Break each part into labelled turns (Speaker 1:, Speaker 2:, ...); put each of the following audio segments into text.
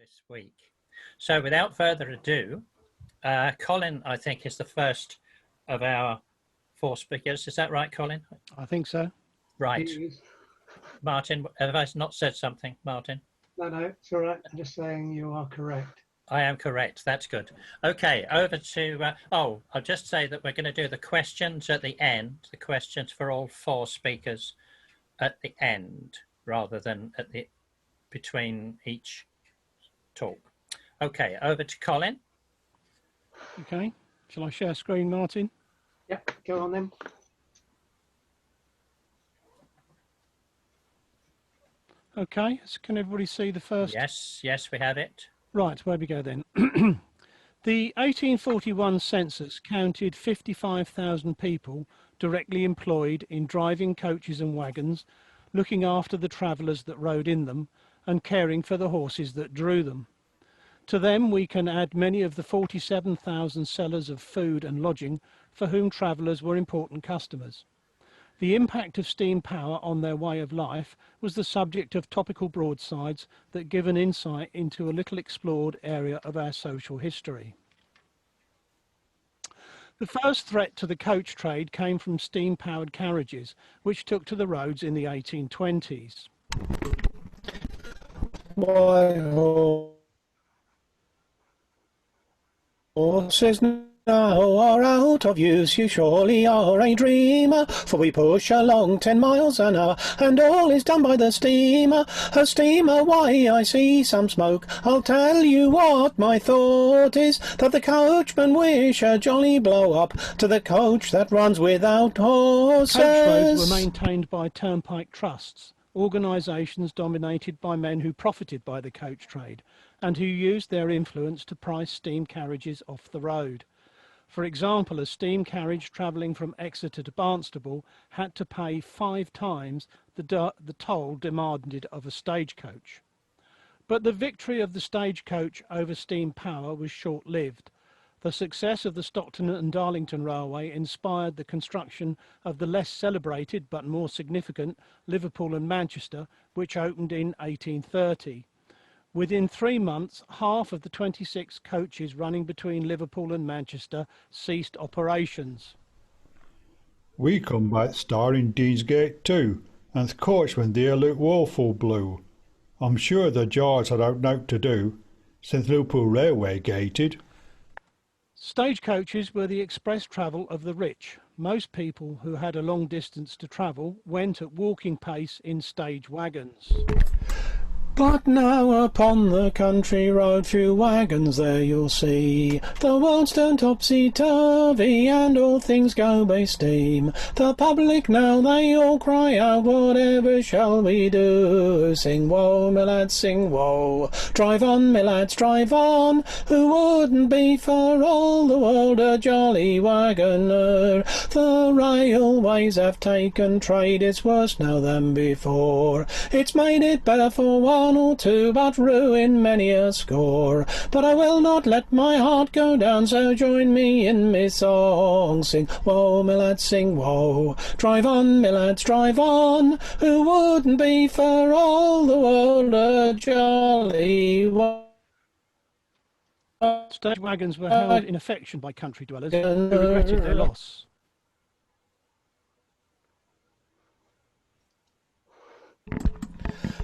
Speaker 1: this week. So without further ado, Colin, I think, is the first of our four speakers. Is that right, Colin?
Speaker 2: I think so.
Speaker 1: Right. Martin, have I not said something, Martin?
Speaker 3: No, it's all right. I'm just saying you are correct.
Speaker 1: I am correct. That's good. Okay, over to, I'll just say that we're going to do the questions at the end, the questions for all four speakers at the end, rather than at the between each talk. Okay, over to Colin.
Speaker 2: Okay, shall I share screen, Martin?
Speaker 3: Yep, go on then.
Speaker 2: Okay, so can everybody see the first?
Speaker 1: Yes, we have it.
Speaker 2: Right, where we go then. The 1841 census counted 55,000 people directly employed in driving coaches and wagons, looking after the travellers that rode in them, and caring for the horses that drew them. To them we can add many of the 47,000 sellers of food and lodging for whom travellers were important customers. The impact of steam power on their way of life was the subject of topical broadsides that give an insight into a little explored area of our social history. The first threat to the coach trade came from steam-powered carriages, which took to the roads in the 1820s.
Speaker 4: Horses now are out of use, you surely are a dreamer, for we push along 10 miles an hour, and all is done by the steamer. A steamer, why I see some smoke, I'll tell you what my thought is, that the coachman wish a jolly blow up to the coach that runs without horses.
Speaker 2: Coach roads were maintained by turnpike trusts, organisations dominated by men who profited by the coach trade, and who used their influence to price steam carriages off the road. For example, a steam carriage travelling from Exeter to Barnstaple had to pay 5 times the toll demanded of a stagecoach. But the victory of the stagecoach over steam power was short-lived. The success of the Stockton and Darlington Railway inspired the construction of the less celebrated but more significant Liverpool and Manchester, which opened in 1830. Within 3 months, half of the 26 coaches running between Liverpool and Manchester ceased operations.
Speaker 5: We come back starring Deansgate too, and the coachman there looked woeful blue. I'm sure the jars had out naught to do, since Liverpool Railway gated.
Speaker 2: Stagecoaches were the express travel of the rich. Most people who had a long distance to travel went at walking pace in stage wagons.
Speaker 4: But now upon the country road few wagons there you'll see. The world's turned topsy-turvy and all things go by steam. The public now they all cry out, whatever shall we do? Sing woe, my lads, sing woe. Drive on, my lads, drive on. Who wouldn't be for all the world a jolly wagoner? The railways have taken trade, it's worse now than before. It's made it better for one or two, but ruin many a score. But I will not let my heart go down, so join me in me song. Sing woe, my lads, sing woe. Drive on, my lads, drive on. Who wouldn't be for all the world a jolly wagoner?
Speaker 2: Stage wagons were held in affection by country dwellers who regretted their loss.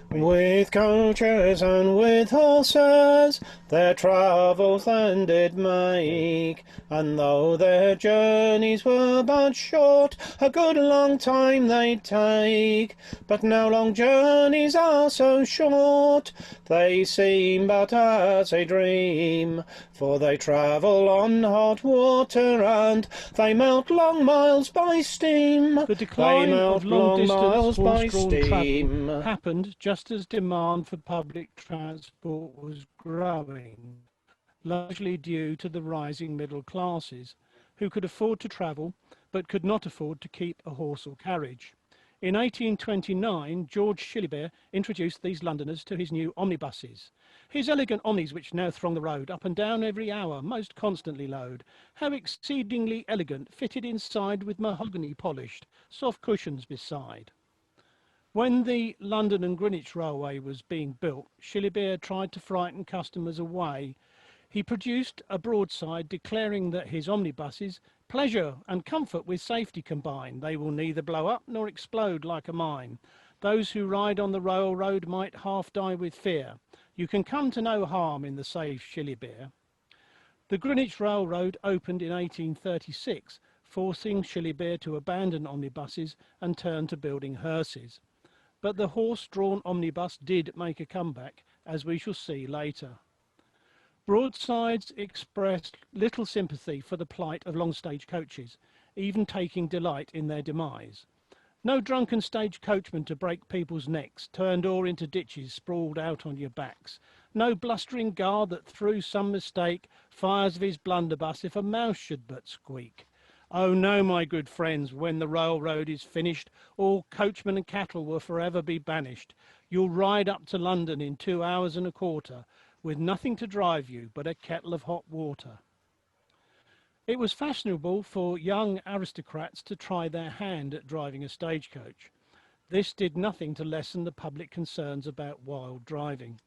Speaker 4: With coaches and with horses their travels then did make, and though their journeys were but short, a good long time they'd take. But now long journeys are so short, they seem but as a dream, for they travel on hot water and they melt long miles by steam.
Speaker 2: The decline of long-distance horse-drawn travel happened just as demand for public transport was growing, largely due to the rising middle classes, who could afford to travel but could not afford to keep a horse or carriage. In 1829, George Shillibert introduced these Londoners to his new omnibuses. His elegant omnis, which now throng the road, up and down every hour, most constantly load. How exceedingly elegant, fitted inside with mahogany polished, soft cushions beside. When the London and Greenwich Railway was being built, Shillibeer tried to frighten customers away. He produced a broadside declaring that his omnibuses, pleasure and comfort with safety combined, they will neither blow up nor explode like a mine. Those who ride on the railroad might half die with fear. You can come to no harm in the safe Shillibeer. The Greenwich Railroad opened in 1836, forcing Shillibeer to abandon omnibuses and turn to building hearses. But the horse-drawn omnibus did make a comeback, as we shall see later. Broadsides expressed little sympathy for the plight of long stage coaches, even taking delight in their demise. No drunken stage coachman to break people's necks, turned or into ditches, sprawled out on your backs. No blustering guard that through some mistake fires of his blunderbuss if a mouse should but squeak. Oh no, my good friends, when the railroad is finished, all coachmen and cattle will forever be banished. You'll ride up to London in 2 hours and a quarter, with nothing to drive you but a kettle of hot water. It was fashionable for young aristocrats to try their hand at driving a stagecoach. This did nothing to lessen the public concerns about wild driving.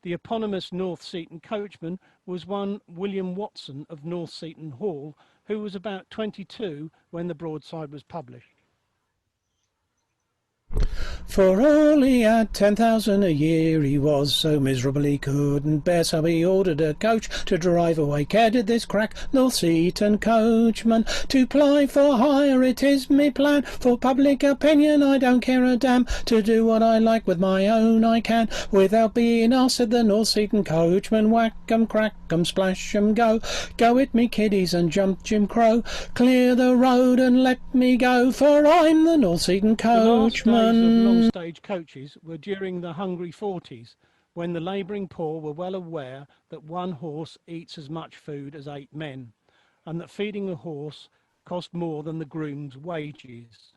Speaker 2: The eponymous North Seaton coachman was one William Watson of North Seaton Hall, who was about 22 when the broadside was published.
Speaker 4: For all he had 10,000 a year, he was so miserable he couldn't bear, so he ordered a coach to drive away. Care did this crack North Seaton coachman to ply for hire, it is me plan. For public opinion I don't care a damn, to do what I like with my own I can, without being asked, said the North Seaton coachman. Whack 'em, crack 'em, splash 'em, go. Go it me kiddies and jump Jim Crow. Clear the road and let me go, for I'm the North Seaton coachman.
Speaker 2: Stage coaches were during the hungry 40s, when the labouring poor were well aware that one horse eats as much food as 8 men, and that feeding a horse cost more than the groom's wages.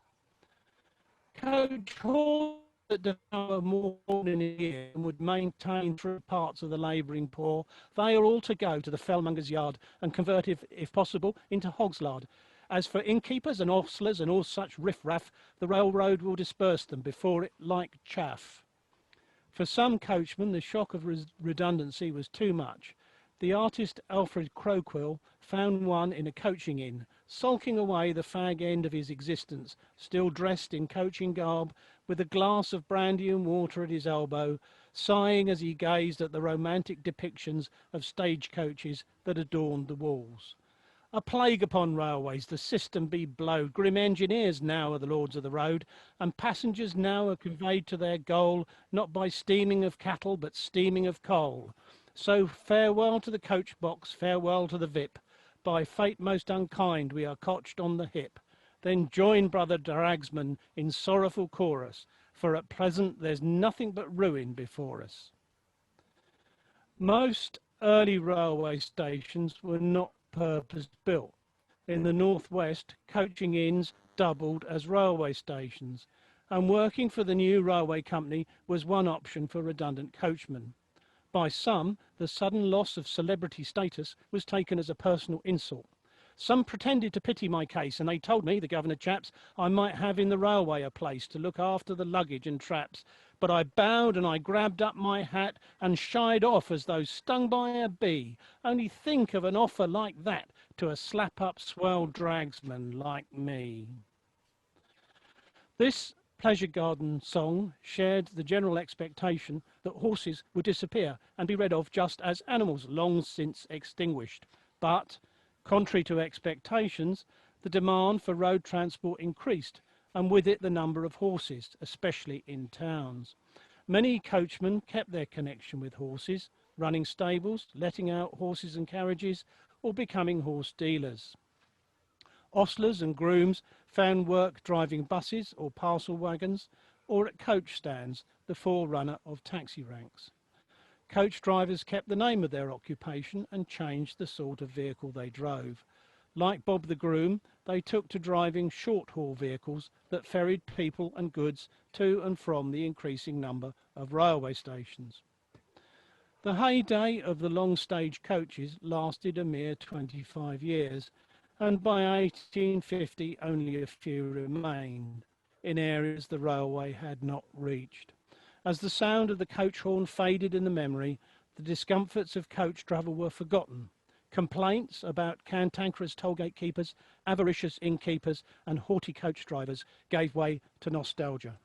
Speaker 2: Coach horses that devour more than a year and would maintain through parts of the labouring poor, they are all to go to the fellmonger's yard and convert, if possible, into hog's lard. As for innkeepers and ostlers and all such riff-raff, the railroad will disperse them before it like chaff. For some coachmen, the shock of redundancy was too much. The artist Alfred Croquill found one in a coaching inn, sulking away the fag end of his existence, still dressed in coaching garb, with a glass of brandy and water at his elbow, sighing as he gazed at the romantic depictions of stagecoaches that adorned the walls. A plague upon railways, the system be blowed. Grim engineers now are the lords of the road, and passengers now are conveyed to their goal, not by steaming of cattle, but steaming of coal. So farewell to the coach box, farewell to the VIP. By fate most unkind we are cotched on the hip. Then join brother dragsman in sorrowful chorus, for at present there's nothing but ruin before us. Most early railway stations were not purpose-built. In the northwest, coaching inns doubled as railway stations, and working for the new railway company was one option for redundant coachmen. By some, the sudden loss of celebrity status was taken as a personal insult. Some pretended to pity my case, and they told me, the governor chaps, I might have in the railway a place to look after the luggage and traps. But I bowed and I grabbed up my hat and shied off as though stung by a bee. Only think of an offer like that to a slap-up swell dragsman like me. This pleasure garden song shared the general expectation that horses would disappear and be read of just as animals long since extinguished. But, contrary to expectations, the demand for road transport increased, and with it the number of horses, especially in towns. Many coachmen kept their connection with horses, running stables, letting out horses and carriages, or becoming horse dealers. Ostlers and grooms found work driving buses or parcel wagons, or at coach stands, the forerunner of taxi ranks. Coach drivers kept the name of their occupation and changed the sort of vehicle they drove. Like Bob the groom, they took to driving short-haul vehicles that ferried people and goods to and from the increasing number of railway stations. The heyday of the long stage coaches lasted a mere 25 years, and by 1850 only a few remained. in areas the railway had not reached. As the sound of the coach horn faded in the memory, the discomforts of coach travel were forgotten. Complaints about cantankerous tollgate keepers, avaricious innkeepers and haughty coach drivers gave way to nostalgia.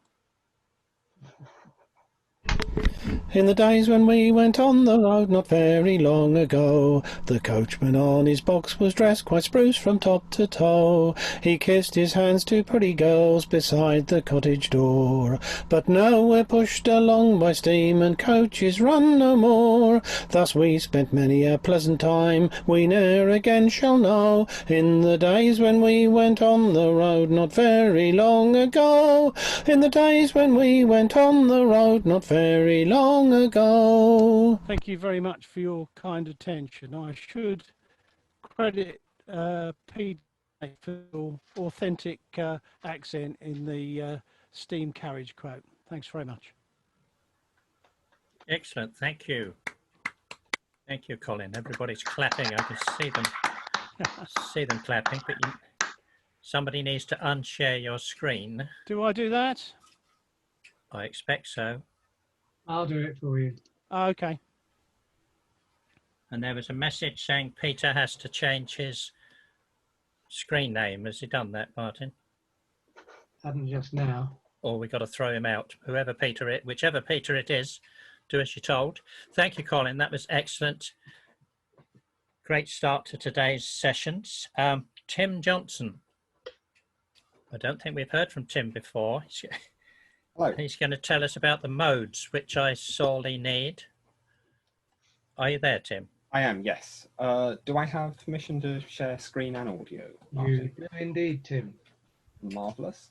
Speaker 4: In the days when we went on the road not very long ago, the coachman on his box was dressed quite spruce from top to toe. He kissed his hands to pretty girls beside the cottage door. But now we're pushed along by steam and coaches run no more. Thus we spent many a pleasant time we ne'er again shall know. In the days when we went on the road not very long ago. In the days when we went on the road not very long ago.
Speaker 2: Thank you very much for your kind attention. I should credit Pete for your authentic accent in the steam carriage quote. Thanks very much.
Speaker 1: Excellent. Thank you. Thank you, Colin. Everybody's clapping. I can see them clapping, but somebody needs to unshare your screen.
Speaker 2: Do I do that?
Speaker 1: I expect so.
Speaker 3: I'll do it for you.
Speaker 2: Okay.
Speaker 1: And there was a message saying Peter has to change his screen name. Has he done that, Martin?
Speaker 3: Hadn't just now.
Speaker 1: Or we got to throw him out. Whichever Peter it is, do as you're told. Thank you, Colin. That was excellent. Great start to today's sessions. Tim Johnston. I don't think we've heard from Tim before.
Speaker 6: Hello.
Speaker 1: He's going to tell us about the modes, which I sorely need. Are you there, Tim?
Speaker 6: I am, yes. Do I have permission to share screen and audio?
Speaker 3: You do indeed, Tim.
Speaker 6: Marvellous.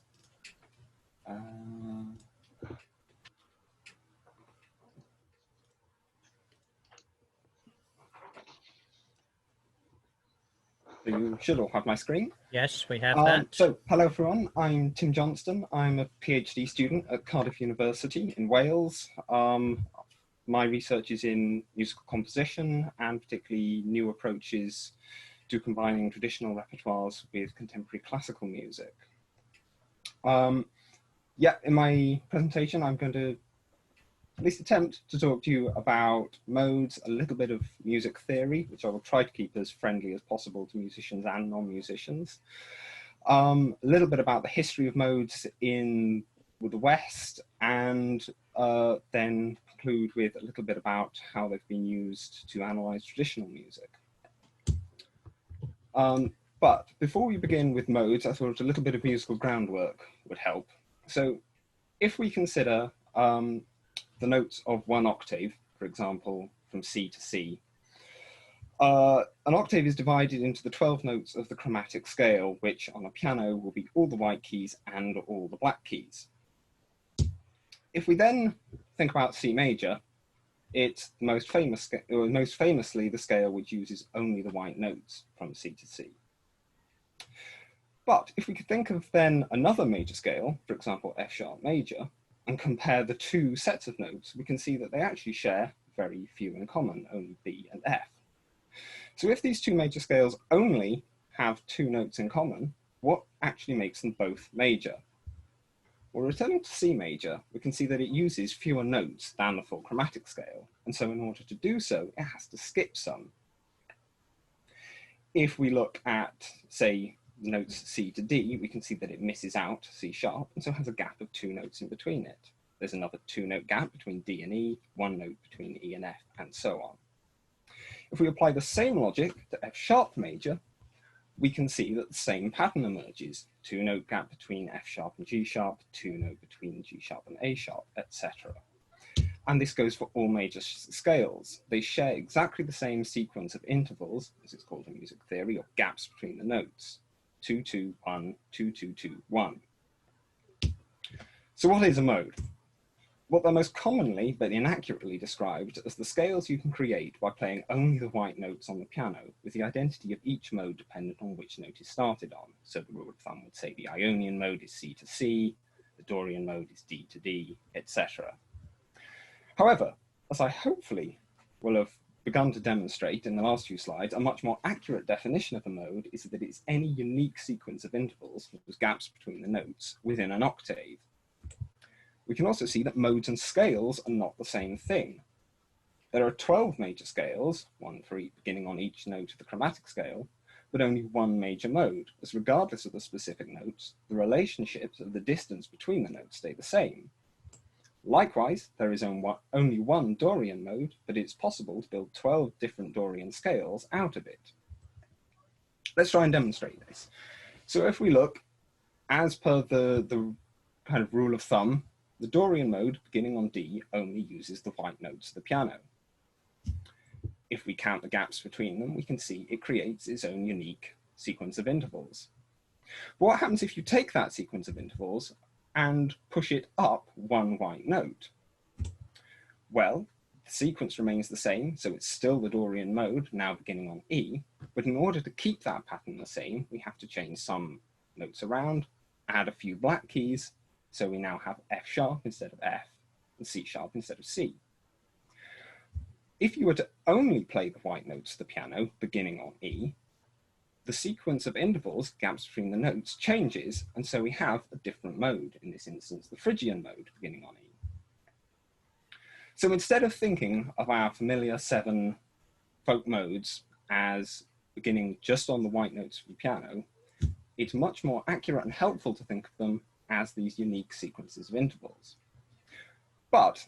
Speaker 6: So you should all have my screen.
Speaker 1: Yes, we have that.
Speaker 6: So, hello everyone, I'm Tim Johnston. I'm a PhD student at Cardiff University in Wales. My research is in musical composition and particularly new approaches to combining traditional repertoires with contemporary classical music. In my presentation, I'm going to at least attempt to talk to you about modes, a little bit of music theory, which I will try to keep as friendly as possible to musicians and non-musicians. A little bit about the history of modes in the West, and then conclude with a little bit about how they've been used to analyze traditional music. But before we begin with modes, I thought a little bit of musical groundwork would help. So if we consider the notes of one octave, for example, from C to C, an octave is divided into the 12 notes of the chromatic scale, which on a piano will be all the white keys and all the black keys. If we then think about C major, it's the most famously the scale which uses only the white notes from C to C. But if we could think of then another major scale, for example, F sharp major, and compare the two sets of notes, we can see that they actually share very few in common, only B and F. So if these two major scales only have two notes in common, what actually makes them both major? Well, returning to C major, we can see that it uses fewer notes than the full chromatic scale, and so in order to do so, it has to skip some. If we look at, say, notes C to D, we can see that it misses out C sharp, and so has a gap of two notes in between it. There's another two-note gap between D and E, one note between E and F, and so on. If we apply the same logic to F sharp major, we can see that the same pattern emerges. Two-note gap between F sharp and G sharp, two-note between G sharp and A sharp, etc. And this goes for all major scales. They share exactly the same sequence of intervals, as it's called in music theory, or gaps between the notes. 2, 2, 1, 2, 2, 2, 1. So what is a mode? Well, they're most commonly, but inaccurately described as the scales you can create by playing only the white notes on the piano, with the identity of each mode dependent on which note is started on. So the rule of thumb would say the Ionian mode is C to C, the Dorian mode is D to D, etc. However, as I hopefully will have begun to demonstrate in the last few slides, a much more accurate definition of a mode is that it's any unique sequence of intervals, those gaps between the notes, within an octave. We can also see that modes and scales are not the same thing. There are 12 major scales, one for each, beginning on each note of the chromatic scale, but only one major mode, as regardless of the specific notes, the relationships of the distance between the notes stay the same. Likewise, there is only one Dorian mode, but it's possible to build 12 different Dorian scales out of it. Let's try and demonstrate this. So if we look, as per the kind of rule of thumb, the Dorian mode beginning on D only uses the white notes of the piano. If we count the gaps between them, we can see it creates its own unique sequence of intervals. But what happens if you take that sequence of intervals and push it up one white note? Well, the sequence remains the same, so it's still the Dorian mode, now beginning on E, but in order to keep that pattern the same, we have to change some notes around, add a few black keys, so we now have F sharp instead of F, and C sharp instead of C. If you were to only play the white notes of the piano, beginning on E, the sequence of intervals, gaps between the notes, changes, and so we have a different mode, in this instance, the Phrygian mode, beginning on E. So instead of thinking of our familiar 7 folk modes as beginning just on the white notes of the piano, it's much more accurate and helpful to think of them as these unique sequences of intervals. But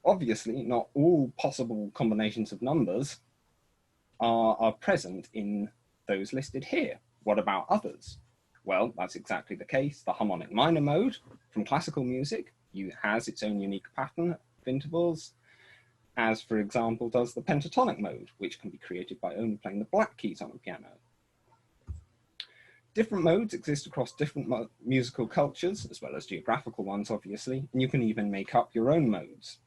Speaker 6: obviously, not all possible combinations of numbers are present in those listed here. What about others? Well, that's exactly the case. The harmonic minor mode from classical music has its own unique pattern of intervals, as for example does the pentatonic mode, which can be created by only playing the black keys on the piano. Different modes exist across different musical cultures, as well as geographical ones, obviously, and you can even make up your own modes.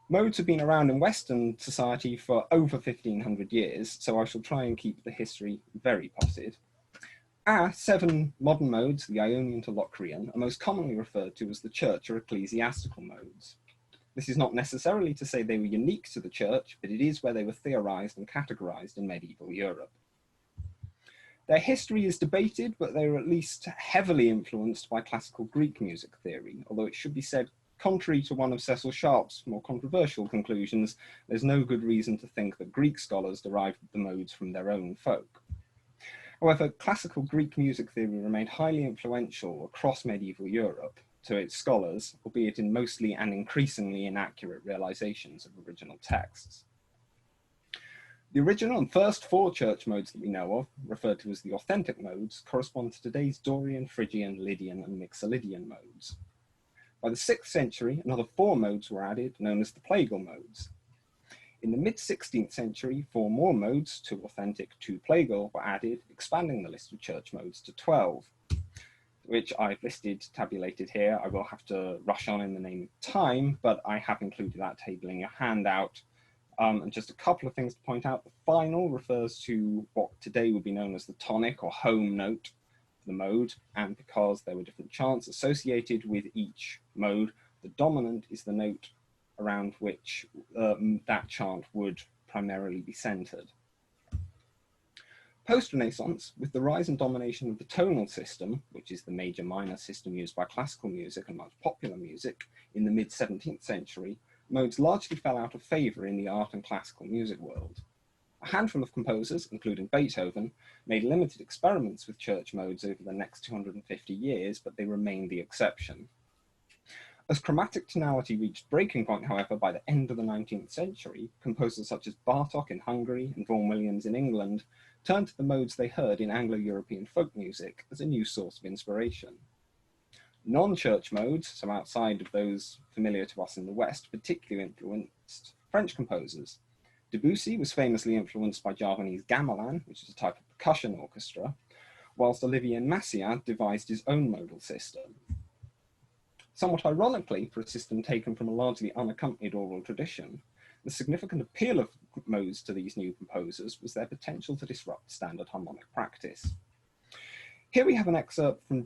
Speaker 6: Modes have been around in Western society for over 1500 years, so I shall try and keep the history very potted. Our 7 modern modes, the Ionian to Locrian, are most commonly referred to as the church or ecclesiastical modes. This is not necessarily to say they were unique to the church, but it is where they were theorized and categorized in medieval Europe. Their history is debated, but they were at least heavily influenced by classical Greek music theory, although it should be said, contrary to one of Cecil Sharp's more controversial conclusions, there's no good reason to think that Greek scholars derived the modes from their own folk. However, classical Greek music theory remained highly influential across medieval Europe to its scholars, albeit in mostly and increasingly inaccurate realizations of original texts. The original and first 4 church modes that we know of, referred to as the authentic modes, correspond to today's Dorian, Phrygian, Lydian, and Mixolydian modes. By the 6th century, another 4 modes were added, known as the plagal modes. In the mid-16th century, 4 more modes, 2 authentic, 2 plagal, were added, expanding the list of church modes to 12, which I've listed, tabulated here. I will have to rush on in the name of time, but I have included that table in your handout. And just a couple of things to point out. The final refers to what today would be known as the tonic or home note of the mode, and because there were different chants associated with each mode, the dominant is the note around which that chant would primarily be centered. Post-Renaissance, with the rise and domination of the tonal system, which is the major-minor system used by classical music and much popular music, in the mid-17th century, modes largely fell out of favor in the art and classical music world. A handful of composers, including Beethoven, made limited experiments with church modes over the next 250 years, but they remained the exception. As chromatic tonality reached breaking point, however, by the end of the 19th century, composers such as Bartók in Hungary and Vaughan Williams in England turned to the modes they heard in Anglo-European folk music as a new source of inspiration. Non-church modes, so outside of those familiar to us in the West, particularly influenced French composers. Debussy was famously influenced by Javanese gamelan, which is a type of percussion orchestra, whilst Olivier Massiaen devised his own modal system. Somewhat ironically, for a system taken from a largely unaccompanied oral tradition, the significant appeal of modes to these new composers was their potential to disrupt standard harmonic practice. Here we have an excerpt from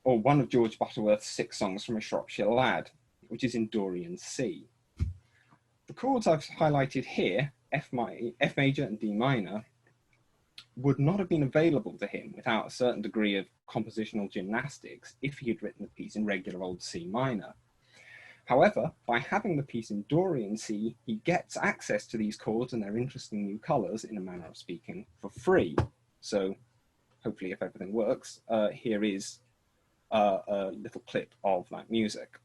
Speaker 6: one of George Butterworth's 6 songs from a Shropshire Lad, which is in Dorian C. The The chords I've highlighted here, F major and D minor, would not have been available to him without a certain degree of compositional gymnastics if he had written the piece in regular old C minor. However, by having the piece in Dorian C, he gets access to these chords and their interesting new colours, in a manner of speaking, for free. So hopefully, if everything works, here is a little clip of that music.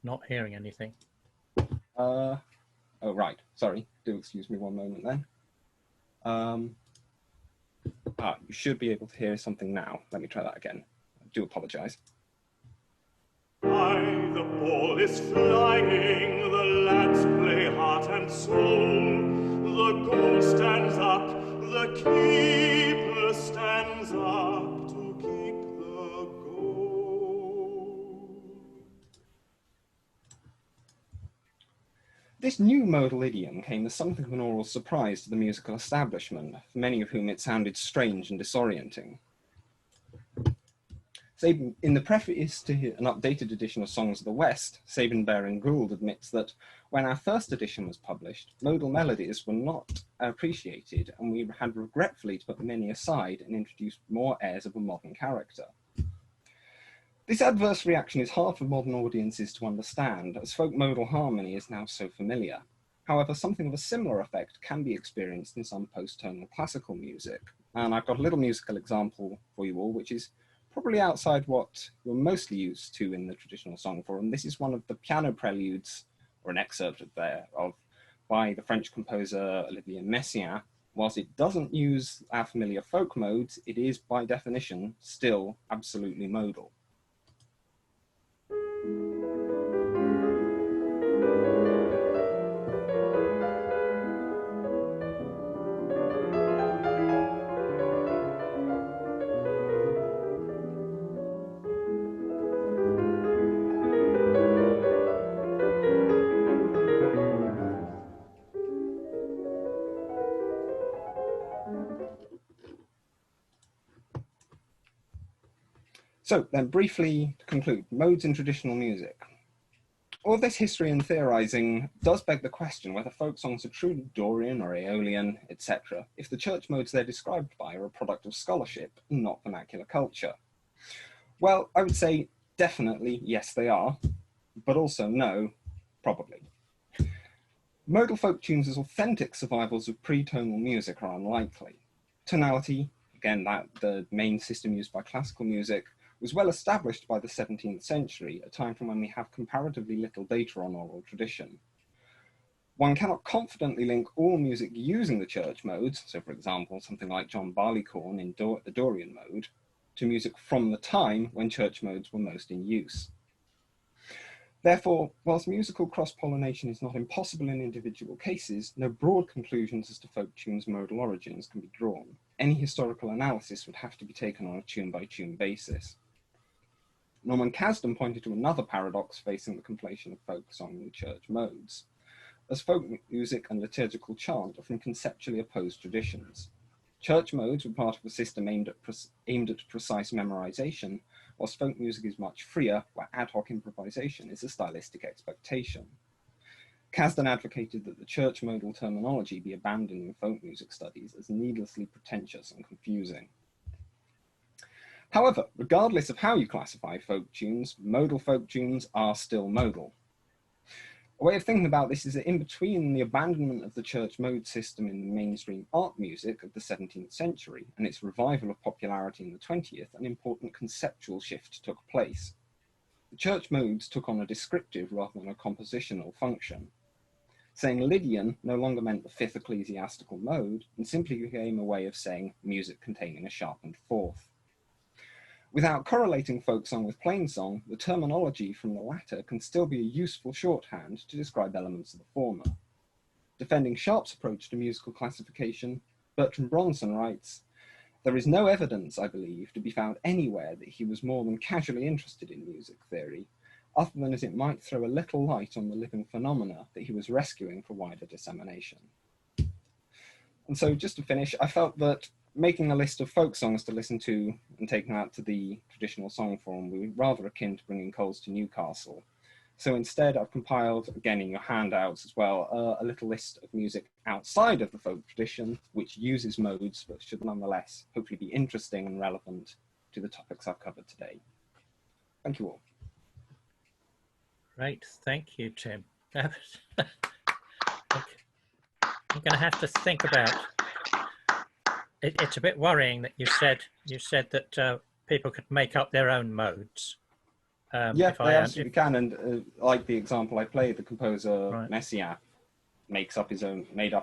Speaker 1: Not hearing anything.
Speaker 6: Oh, right. Sorry. Do excuse me one moment then. You should be able to hear something now. Let me try that again. I do apologise.
Speaker 7: Aye, the ball is flying, the lads play heart and soul. The goal stands up, the keeper stands up to keep the goal.
Speaker 6: This new modal idiom came as something of an oral surprise to the musical establishment, for many of whom it sounded strange and disorienting. In the preface to an updated edition of Songs of the West, Sabin Baring Gould admits that when our first edition was published, modal melodies were not appreciated, and we had regretfully to put many aside and introduce more airs of a modern character. This adverse reaction is hard for modern audiences to understand, as folk modal harmony is now so familiar. However, something of a similar effect can be experienced in some post-tonal classical music, and I've got a little musical example for you all, which is probably outside what you're mostly used to in the traditional song form. This is one of the piano preludes, or an excerpt by the French composer Olivier Messiaen. Whilst it doesn't use our familiar folk modes, it is by definition still absolutely modal. So then, briefly to conclude, modes in traditional music. All this history and theorising does beg the question whether folk songs are truly Dorian or Aeolian, etc., if the church modes they're described by are a product of scholarship and not vernacular culture. Well, I would say definitely yes they are, but also no, probably. Modal folk tunes as authentic survivals of pre-tonal music are unlikely. Tonality, again, the main system used by classical music, was well established by the 17th century, a time from when we have comparatively little data on oral tradition. One cannot confidently link all music using the church modes, so for example, something like John Barleycorn in the Dorian mode, to music from the time when church modes were most in use. Therefore, whilst musical cross-pollination is not impossible in individual cases, no broad conclusions as to folk tunes' modal origins can be drawn. Any historical analysis would have to be taken on a tune-by-tune basis. Norman Kasdan pointed to another paradox facing the conflation of folk song with church modes, as folk music and liturgical chant are from conceptually opposed traditions. Church modes were part of a system aimed at precise memorization, whilst folk music is much freer, where ad hoc improvisation is a stylistic expectation. Kasdan advocated that the church modal terminology be abandoned in folk music studies as needlessly pretentious and confusing. However, regardless of how you classify folk tunes, modal folk tunes are still modal. A way of thinking about this is that in between the abandonment of the church mode system in the mainstream art music of the 17th century and its revival of popularity in the 20th, an important conceptual shift took place. The church modes took on a descriptive rather than a compositional function. Saying Lydian no longer meant the fifth ecclesiastical mode and simply became a way of saying music containing a sharpened fourth. Without correlating folk song with plain song, the terminology from the latter can still be a useful shorthand to describe elements of the former. Defending Sharp's approach to musical classification, Bertrand Bronson writes, "There is no evidence, I believe, to be found anywhere that he was more than casually interested in music theory, other than as it might throw a little light on the living phenomena that he was rescuing for wider dissemination." And so just to finish, I felt that making a list of folk songs to listen to and taking that to the traditional song forum would be rather akin to bringing coals to Newcastle. So instead, I've compiled, again in your handouts as well, a little list of music outside of the folk tradition, which uses modes, but should nonetheless hopefully be interesting and relevant to the topics I've covered today. Thank you all.
Speaker 1: Great, thank you, Tim. I'm going to have to think about. It's a bit worrying that you said that people could make up their own modes.
Speaker 6: Yeah, they absolutely can. And like the example I played, the composer
Speaker 1: Right.
Speaker 6: Messiaen made up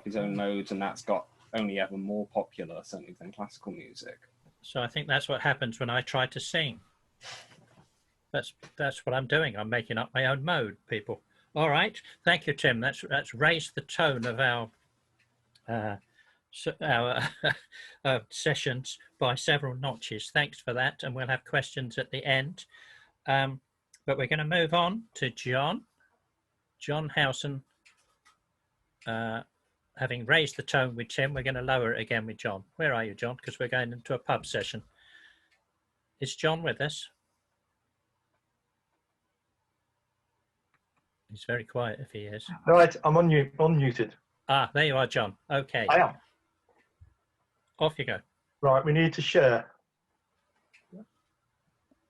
Speaker 6: his own modes, and that's got only ever more popular, certainly, than classical music.
Speaker 1: So I think that's what happens when I try to sing. That's what I'm doing. I'm making up my own mode, people. All right, thank you, Tim. That's raised the tone of our sessions by several notches. Thanks for that, and we'll have questions at the end. But we're going to move on to John Howson. Having raised the tone with Tim, we're going to lower it again with John. Where are you, John? Because we're going into a pub session. Is John with us? He's very quiet if he is.
Speaker 8: Right, I'm unmuted.
Speaker 1: Ah, there you are, John. Okay.
Speaker 8: I am.
Speaker 1: Off you go.
Speaker 8: Right, we need to share.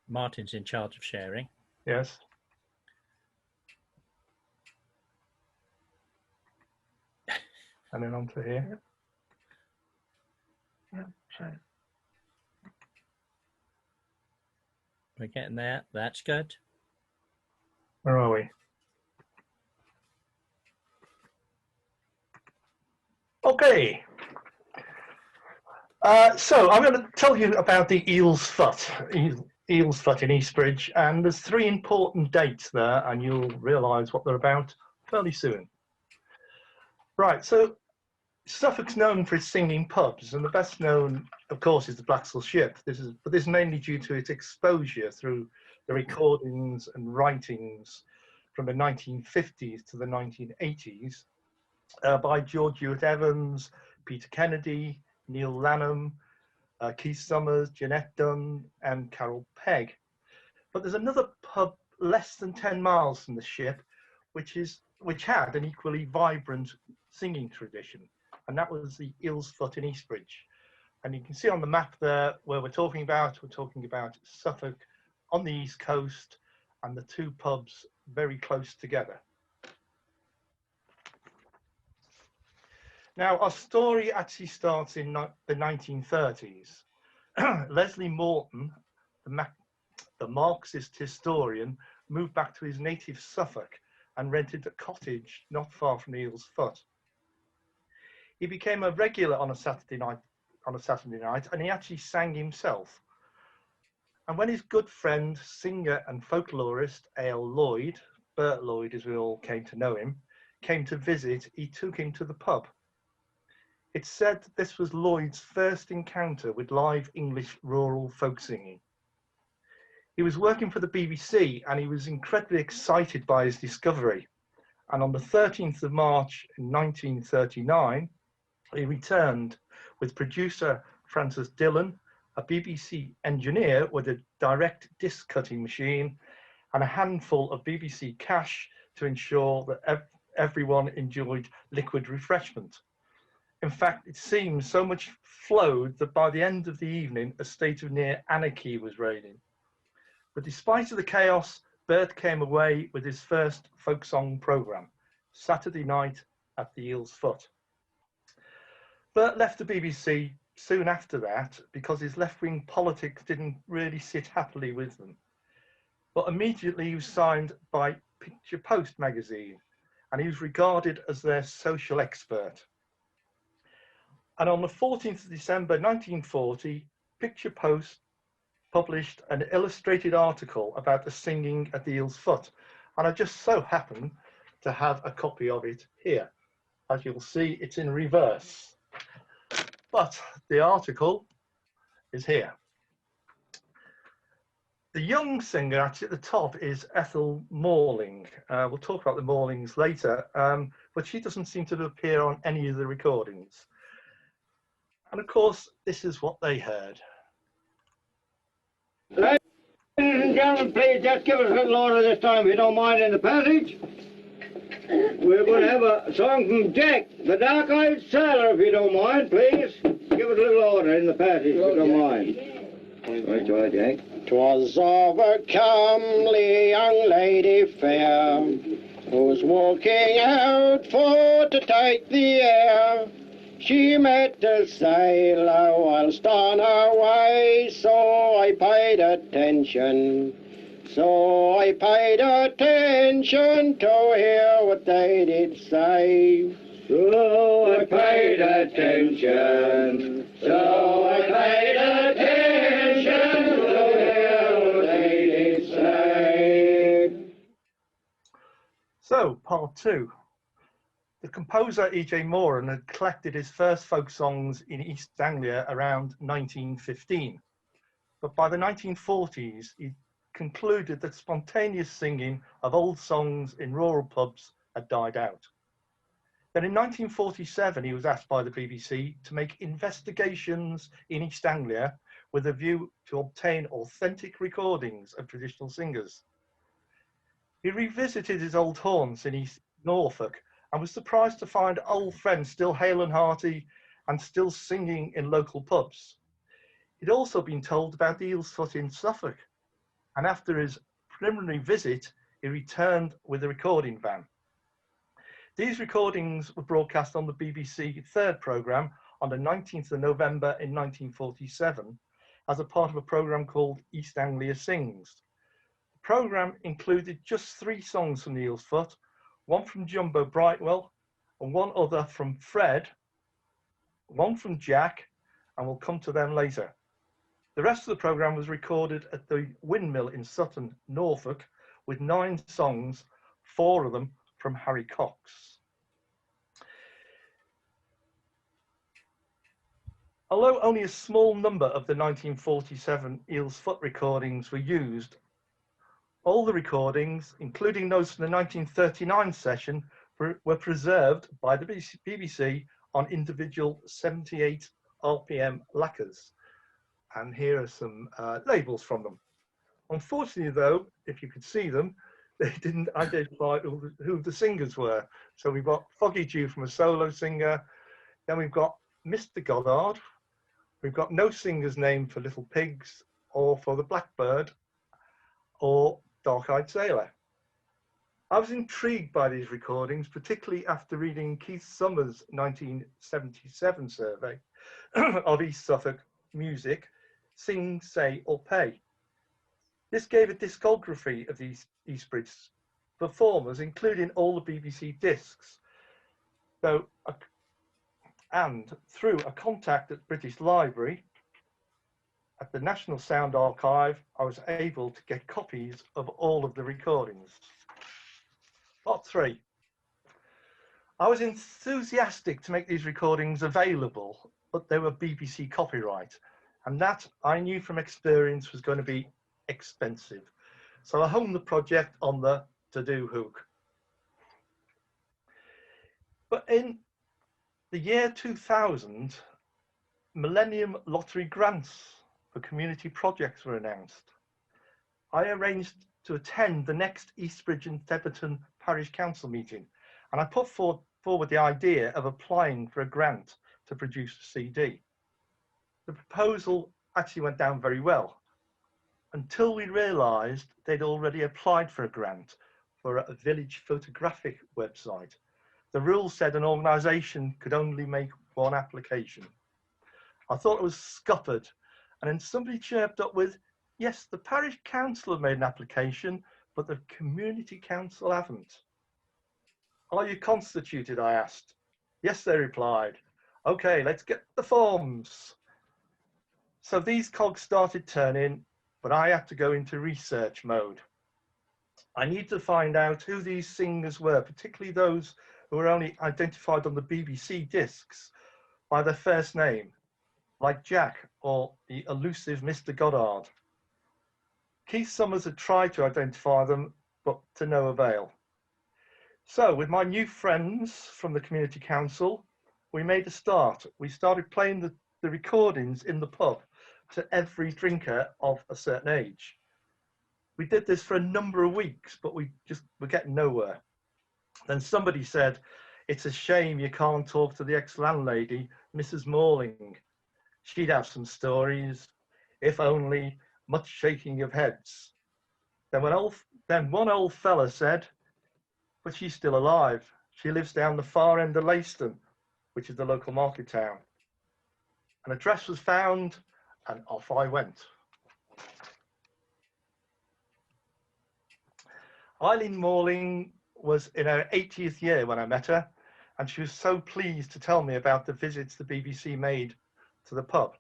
Speaker 1: Martin's in charge of sharing.
Speaker 8: Yes. And then onto here.
Speaker 9: Yeah, sure.
Speaker 1: We're getting there. That's good.
Speaker 8: Where are we? Okay. So I'm going to tell you about the Eel's Foot in Eastbridge, and there's 3 important dates there, and you'll realise what they're about fairly soon. Right, so Suffolk's known for its singing pubs, and the best known, of course, is the Blacksall Ship. This is mainly due to its exposure through the recordings and writings from the 1950s to the 1980s by George Hewitt Evans, Peter Kennedy, Neil Lanham, Keith Summers, Jeanette Dunn, and Carol Pegg. But there's another pub less than 10 miles from the ship, which had an equally vibrant singing tradition, and that was the Eel's Foot in Eastbridge. And you can see on the map there where we're talking about Suffolk on the east coast, and the 2 pubs very close together. Now, our story actually starts in the 1930s. Leslie Morton, the Marxist historian, moved back to his native Suffolk and rented a cottage not far from the Eel's Foot. He became a regular on a Saturday night, and he actually sang himself. And when his good friend, singer and folklorist A.L. Lloyd, Bert Lloyd as we all came to know him, came to visit, he took him to the pub. It's said this was Lloyd's first encounter with live English rural folk singing. He was working for the BBC, and he was incredibly excited by his discovery. And on the 13th of March in 1939, he returned with producer Francis Dillon, a BBC engineer with a direct disc cutting machine, and a handful of BBC cash to ensure that everyone enjoyed liquid refreshment. In fact, it seems so much flowed that by the end of the evening, a state of near anarchy was reigning. But despite of the chaos, Bert came away with his first folk song programme, Saturday Night at the Eel's Foot. Bert left the BBC soon after that because his left-wing politics didn't really sit happily with them. But immediately he was signed by Picture Post magazine, and he was regarded as their social expert. And on the 14th of December 1940, Picture Post published an illustrated article about the singing at the Eel's Foot. And I just so happen to have a copy of it here. As you'll see, it's in reverse. But the article is here. The young singer actually at the top is Ethel Morling. We'll talk about the Morlings later, but she doesn't seem to appear on any of the recordings. And of course, this is what they heard.
Speaker 9: Ladies and gentlemen, please just give us a little order this time, if you don't mind, in the passage. We're going to have a song from Jack, the Dark-Eyed Sailor, if you don't mind, please. Give us a little order in the passage, if you don't mind. Right, Jack. 'Twas of a comely young lady fair, who was walking out for to take the air. She met a sailor whilst on her way, so I paid attention. So I paid attention to hear what they did say. So I paid attention. So I paid attention to hear what they did say.
Speaker 8: So, part 2. The composer E.J. Moran had collected his first folk songs in East Anglia around 1915. But by the 1940s, he concluded that spontaneous singing of old songs in rural pubs had died out. Then in 1947, he was asked by the BBC to make investigations in East Anglia with a view to obtain authentic recordings of traditional singers. He revisited his old haunts in East Norfolk and was surprised to find old friends still hale and hearty and still singing in local pubs. He'd also been told about the Eel's Foot in Suffolk, and after his preliminary visit, he returned with a recording van. These recordings were broadcast on the BBC Third programme on the 19th of November in 1947 as a part of a programme called East Anglia Sings. The programme included just 3 songs from the Eel's Foot, one from Jumbo Brightwell, and one other from Fred, one from Jack, and we'll come to them later. The rest of the programme was recorded at the Windmill in Sutton, Norfolk, with 9 songs, 4 of them from Harry Cox. Although only a small number of the 1947 Eel's Foot recordings were used, all the recordings, including those from the 1939 session, were preserved by the BBC on individual 78 RPM lacquers. And here are some labels from them. Unfortunately, though, if you could see them, they didn't identify who the singers were. So we've got Foggy Dew from a solo singer. Then we've got Mr. Goddard. We've got no singer's name for Little Pigs or for the Blackbird or Dark-Eyed Sailor. I was intrigued by these recordings, particularly after reading Keith Summers' 1977 survey of East Suffolk music, Sing, Say or Pay. This gave a discography of these Eastbridge performers, including all the BBC discs. And through a contact at British Library, at the National Sound Archive, I was able to get copies of all of the recordings. Part 3. I was enthusiastic to make these recordings available, but they were BBC copyright, and that I knew from experience was going to be expensive. So I hung the project on the to-do hook. But in the year 2000, Millennium Lottery grants for community projects were announced. I arranged to attend the next Eastbridge and Theberton Parish Council meeting, and I put forward the idea of applying for a grant to produce a CD. The proposal actually went down very well, until we realised they'd already applied for a grant for a village photographic website. The rules said an organisation could only make 1 application. I thought it was scuppered, and then somebody chirped up with, yes, the parish council have made an application, but the community council haven't. Are you constituted? I asked. Yes, they replied. Okay, let's get the forms. So these cogs started turning, but I had to go into research mode. I need to find out who these singers were, particularly those who were only identified on the BBC discs by their first name, like Jack or the elusive Mr. Goddard. Keith Summers had tried to identify them, but to no avail. So with my new friends from the community council, we made a start. We started playing the the recordings in the pub to every drinker of a certain age. We did this for a number of weeks, but we're getting nowhere. Then somebody said, it's a shame you can't talk to the ex-landlady, Mrs. Morling. She'd have some stories, if only, much shaking of heads. Then one old fella said, but she's still alive. She lives down the far end of Leiston, which is the local market town. An address was found, and off I went. Eileen Morling was in her 80th year when I met her, and she was so pleased to tell me about the visits the BBC made to the pub.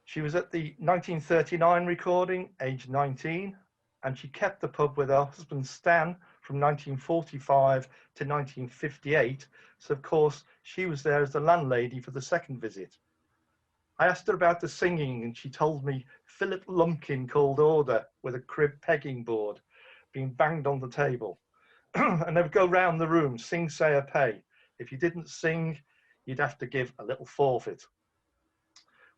Speaker 8: She was at the 1939 recording, aged 19, and she kept the pub with her husband Stan from 1945 to 1958. So of course, she was there as the landlady for the second visit. I asked her about the singing, and she told me Philip Lumpkin called order with a crib pegging board being banged on the table. And they would go round the room, sing, say, or pay. If you didn't sing, you'd have to give a little forfeit.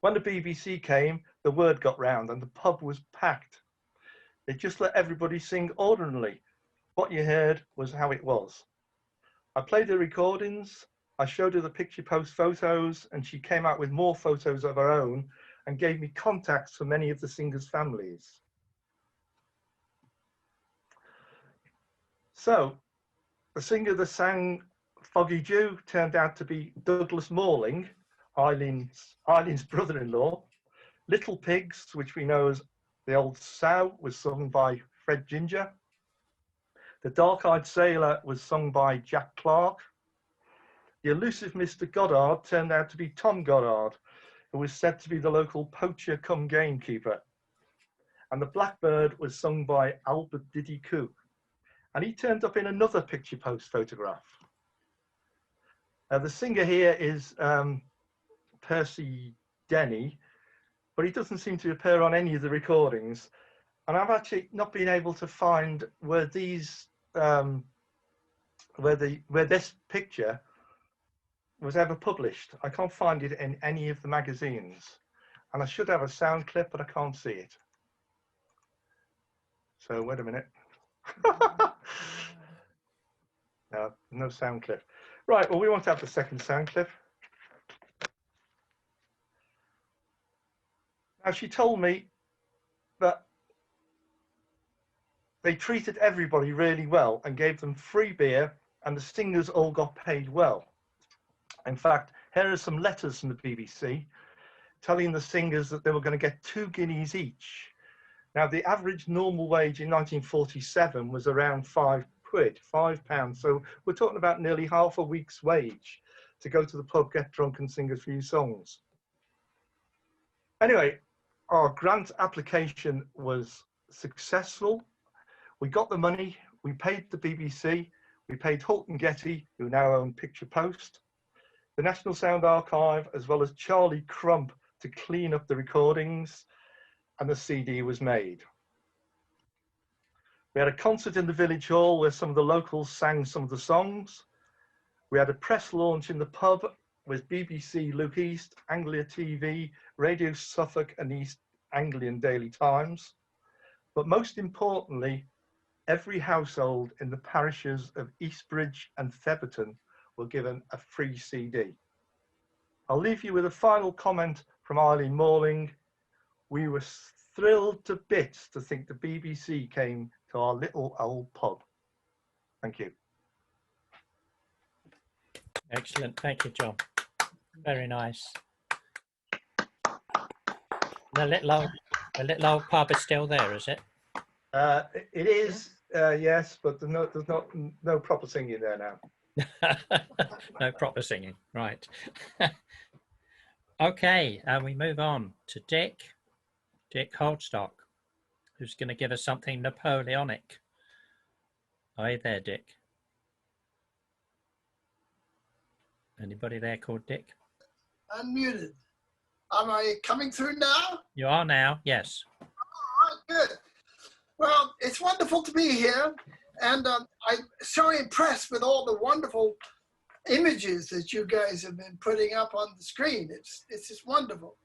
Speaker 8: When the BBC came, the word got round and the pub was packed. They just let everybody sing ordinarily. What you heard was how it was. I played the recordings, I showed her the picture post photos, and she came out with more photos of her own and gave me contacts for many of the singers' families. So, the singer that sang Foggy Dew turned out to be Douglas Morling, Eileen's brother-in-law. Little Pigs, which we know as The Old Sow, was sung by Fred Ginger. The Dark-Eyed Sailor was sung by Jack Clark. The Elusive Mr. Goddard turned out to be Tom Goddard, who was said to be the local poacher cum gamekeeper. And the Blackbird was sung by Albert Diddy Cook. And he turned up in another picture post photograph. The singer here is Percy Denny, but he doesn't seem to appear on any of the recordings. And I've actually not been able to find where these, where this picture was ever published. I can't find it in any of the magazines. And I should have a sound clip, but I can't see it. So wait a minute. No sound clip. Right, well, we want to have the second sound clip. Now, she told me that they treated everybody really well and gave them free beer, and the singers all got paid well. In fact, here are some letters from the BBC telling the singers that they were going to get 2 guineas each. Now, the average normal wage in 1947 was around £5. So we're talking about nearly half a week's wage to go to the pub, get drunk and sing a few songs. Anyway, our grant application was successful. We got the money, we paid the BBC, we paid Holt & Getty, who now own Picture Post, the National Sound Archive, as well as Charlie Crump to clean up the recordings, and the CD was made. We had a concert in the village hall where some of the locals sang some of the songs. We had a press launch in the pub with BBC Luke East, Anglia TV, Radio Suffolk and East Anglian Daily Times. But most importantly, every household in the parishes of Eastbridge and Theberton were given a free CD. I'll leave you with a final comment from Eileen Morling. We were thrilled to bits to think the BBC came to our little old pub. Thank you.
Speaker 1: Excellent. Thank you, John. Very nice. The little old pub is still there, is it?
Speaker 8: It is, yes, but there's no proper singing there now.
Speaker 1: No proper singing, right. Okay, we move on to Dick Holdstock, who's going to give us something Napoleonic. Are you there, Dick? Anybody there called Dick?
Speaker 10: Unmuted. Am I coming through now?
Speaker 1: You are now, yes.
Speaker 10: All right, good. Well, it's wonderful to be here, and I'm so impressed with all the wonderful images that you guys have been putting up on the screen. It's just wonderful.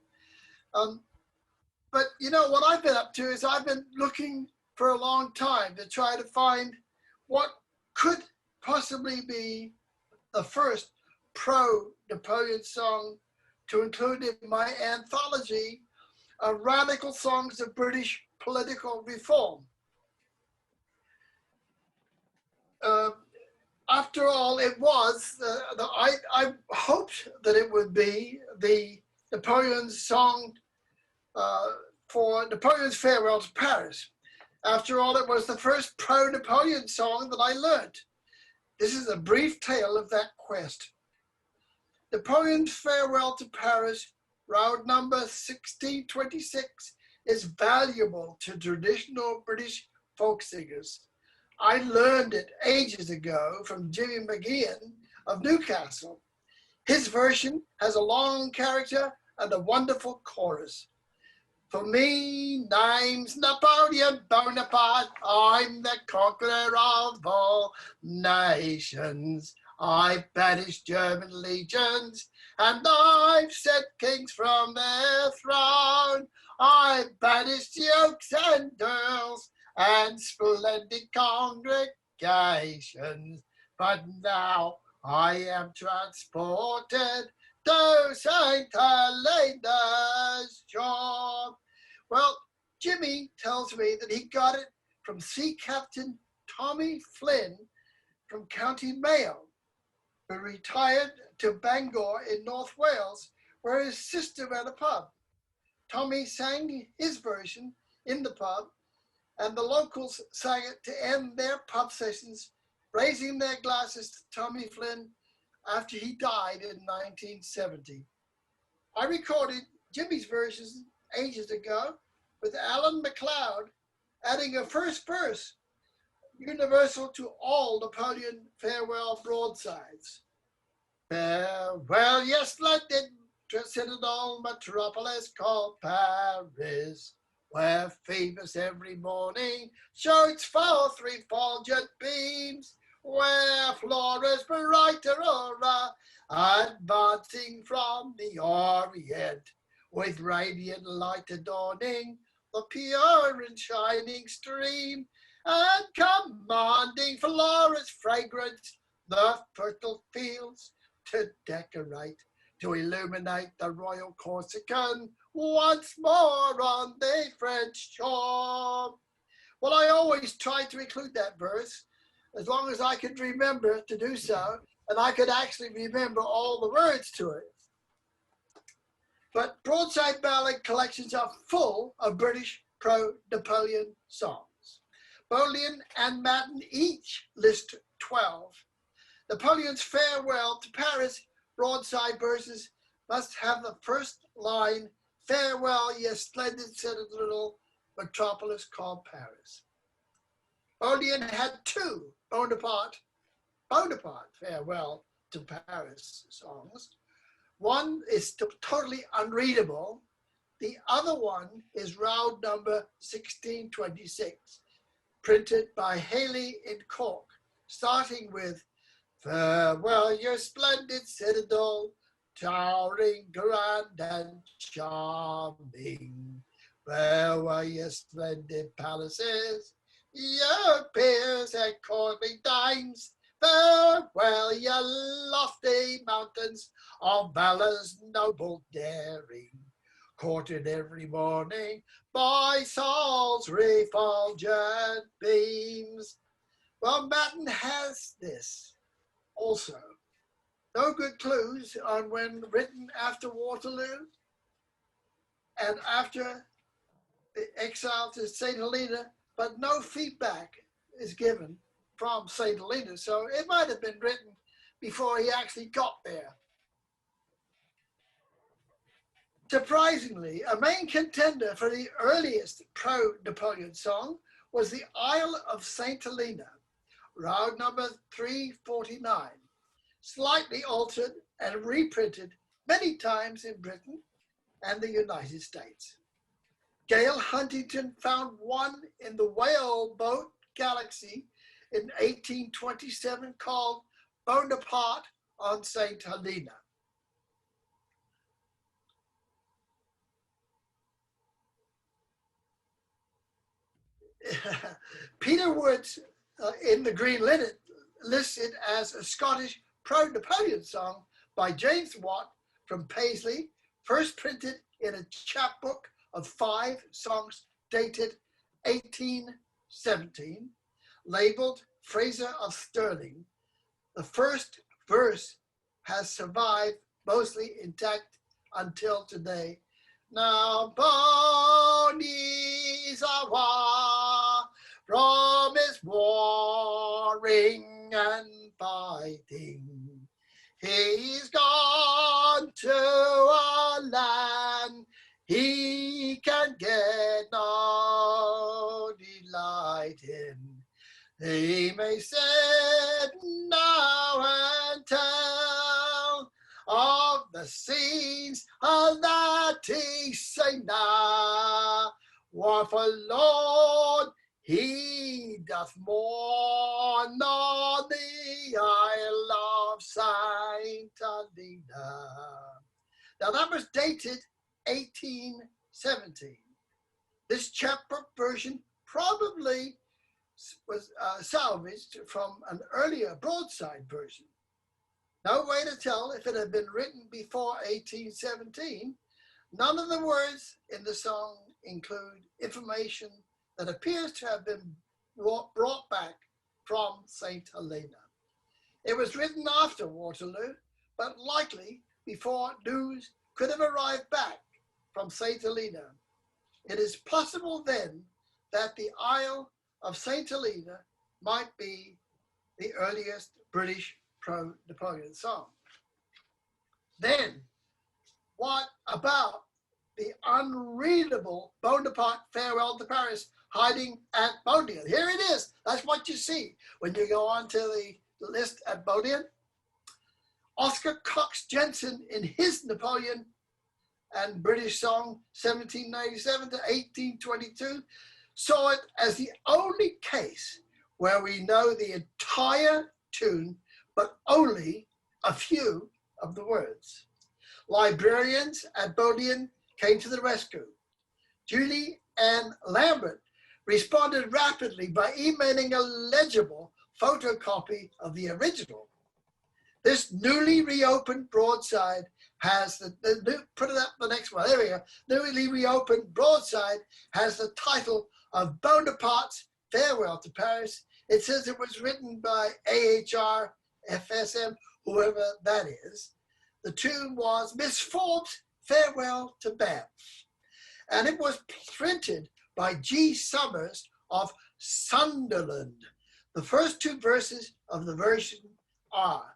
Speaker 10: But you know what I've been up to is I've been looking for a long time to try to find what could possibly be the first pro-Napoleon song to include in my anthology of radical songs of British political reform. After all, it was, I hoped that it would be the Napoleon's song for Napoleon's Farewell to Paris. After all, it was the first pro-Napoleon song that I learned. This is a brief tale of that quest. Napoleon's Farewell to Paris, round number 1626, is valuable to traditional British folk singers. I learned it ages ago from Jimmy McGeehan of Newcastle. His version has a long character and a wonderful chorus. For me, name's Napoleon Bonaparte. I'm the conqueror of all nations. I've banished German legions and I've set kings from their throne. I've banished yokes and earls and splendid congregations. But now I am transported to St. Helena's shore. Well, Jimmy tells me that he got it from Sea Captain Tommy Flynn from County Mayo, who retired to Bangor in North Wales, where his sister ran a pub. Tommy sang his version in the pub, and the locals sang it to end their pub sessions, raising their glasses to Tommy Flynn after he died in 1970. I recorded Jimmy's versions ages ago with Alan MacLeod, adding a first verse universal to all Napoleon farewell broadsides. Farewell, yes, splendid citadel metropolis called Paris, where Phoebus every morning shoots forth refulgent beams, where Flora's bright aurora advancing from the Orient, with radiant light adorning the pure and shining stream, and commanding Flora's fragrance the fertile fields to decorate, to illuminate the royal Corsican once more on the French shore. Well, I always tried to include that verse as long as I could remember to do so, and I could actually remember all the words to it. But broadside ballad collections are full of British pro-Napoleon songs. Bolian and Madden each list 12. Napoleon's Farewell to Paris broadside verses must have the first line, farewell, ye splendid citadel metropolis called Paris. Bolian had two Bonaparte Farewell to Paris songs. One is totally unreadable. The other one is round number 1626, printed by Haley in Cork, starting with farewell, your splendid citadel, towering, grand and charming. Farewell, your splendid palaces, your peers and courtly dames. Farewell, your lofty mountains of valor's noble daring, courted every morning by Sol's refulgent beams. Well, Madden has this also. No good clues on when written after Waterloo and after the exile to St. Helena, but no feedback is given from St. Helena, so it might have been written before he actually got there. Surprisingly, a main contender for the earliest pro-Napoleon song was the Isle of St. Helena, round number 349, slightly altered and reprinted many times in Britain and the United States. Gail Huntington found one in the whale boat Galaxy in 1827 called Bonaparte on St. Helena. Peter Wood's In the Green Linnet listed as a Scottish pro-Napoleon song by James Watt from Paisley, first printed in a chapbook of 5 songs dated 1817, labeled Fraser of Stirling. The first verse has survived mostly intact until today. Now Bonnie's awa from his warring and fighting. He's gone to a land he can get no delight in. He may sit now and tell of the scenes that he say now. Woeful Lord, he doth mourn on the Isle of Saint Helena. Now that was dated 1817. This chapbook version probably was salvaged from an earlier broadside version. No way to tell if it had been written before 1817. None of the words in the song include information that appears to have been brought back from St. Helena. It was written after Waterloo, but likely before news could have arrived back from St. Helena. It is possible then that the Isle of St. Helena might be the earliest British pro-Napoleon song. Then, what about the unreadable Bonaparte Farewell to Paris hiding at Bodleian? Here it is. That's what you see when you go on to the list at Bodleian. Oscar Cox Jensen, in his Napoleon and British song 1797 to 1822, saw it as the only case where we know the entire tune, but only a few of the words. Librarians at Bodleian came to the rescue. Julie Ann Lambert responded rapidly by emailing a legible photocopy of the original. This newly reopened broadside has put it up the next one, there we go. Newly reopened broadside has the title of Bonaparte's Farewell to Paris. It says it was written by AHR FSM, whoever that is. The tune was Miss Forbes' Farewell to Banff. And it was printed by G. Summers of Sunderland. The first 2 verses of the version are,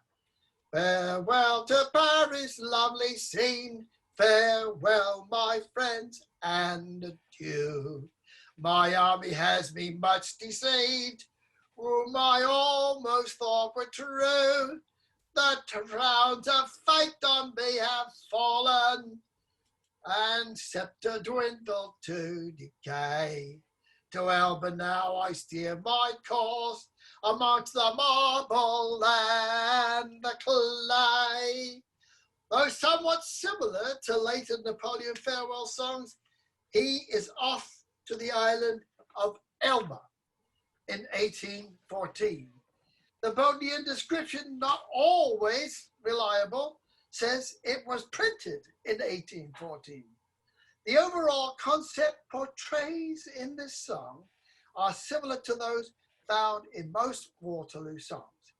Speaker 10: farewell to Paris, lovely scene, farewell, my friends, and adieu. My army has me much deceived, whom I almost thought were true. The crowns of fate on me have fallen, and sceptre dwindled to decay. To Elba now I steer my course, amongst the marble and the clay. Though somewhat similar to later Napoleon farewell songs, he is off to the island of Elba in 1814. The Bodleian description, not always reliable, says it was printed in 1814. The overall concept portrays in this song are similar to those found in most Waterloo songs.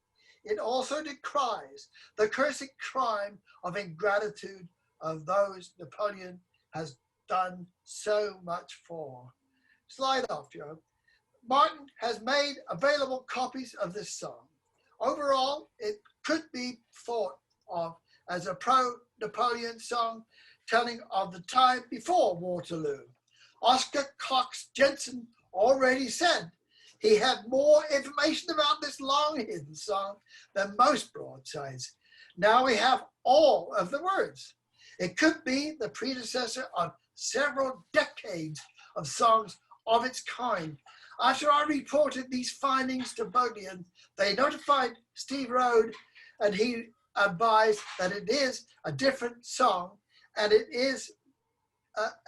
Speaker 10: It also decries the cursed crime of ingratitude of those Napoleon has done so much for. Slide off, Joe. Martin has made available copies of this song. Overall, it could be thought of as a pro-Napoleon song telling of the time before Waterloo. Oscar Cox Jensen already said he had more information about this long-hidden song than most broadsides. Now we have all of the words. It could be the predecessor of several decades of songs of its kind. After I reported these findings to Bodleian, they notified Steve Rode, and he advise that it is a different song, and it is,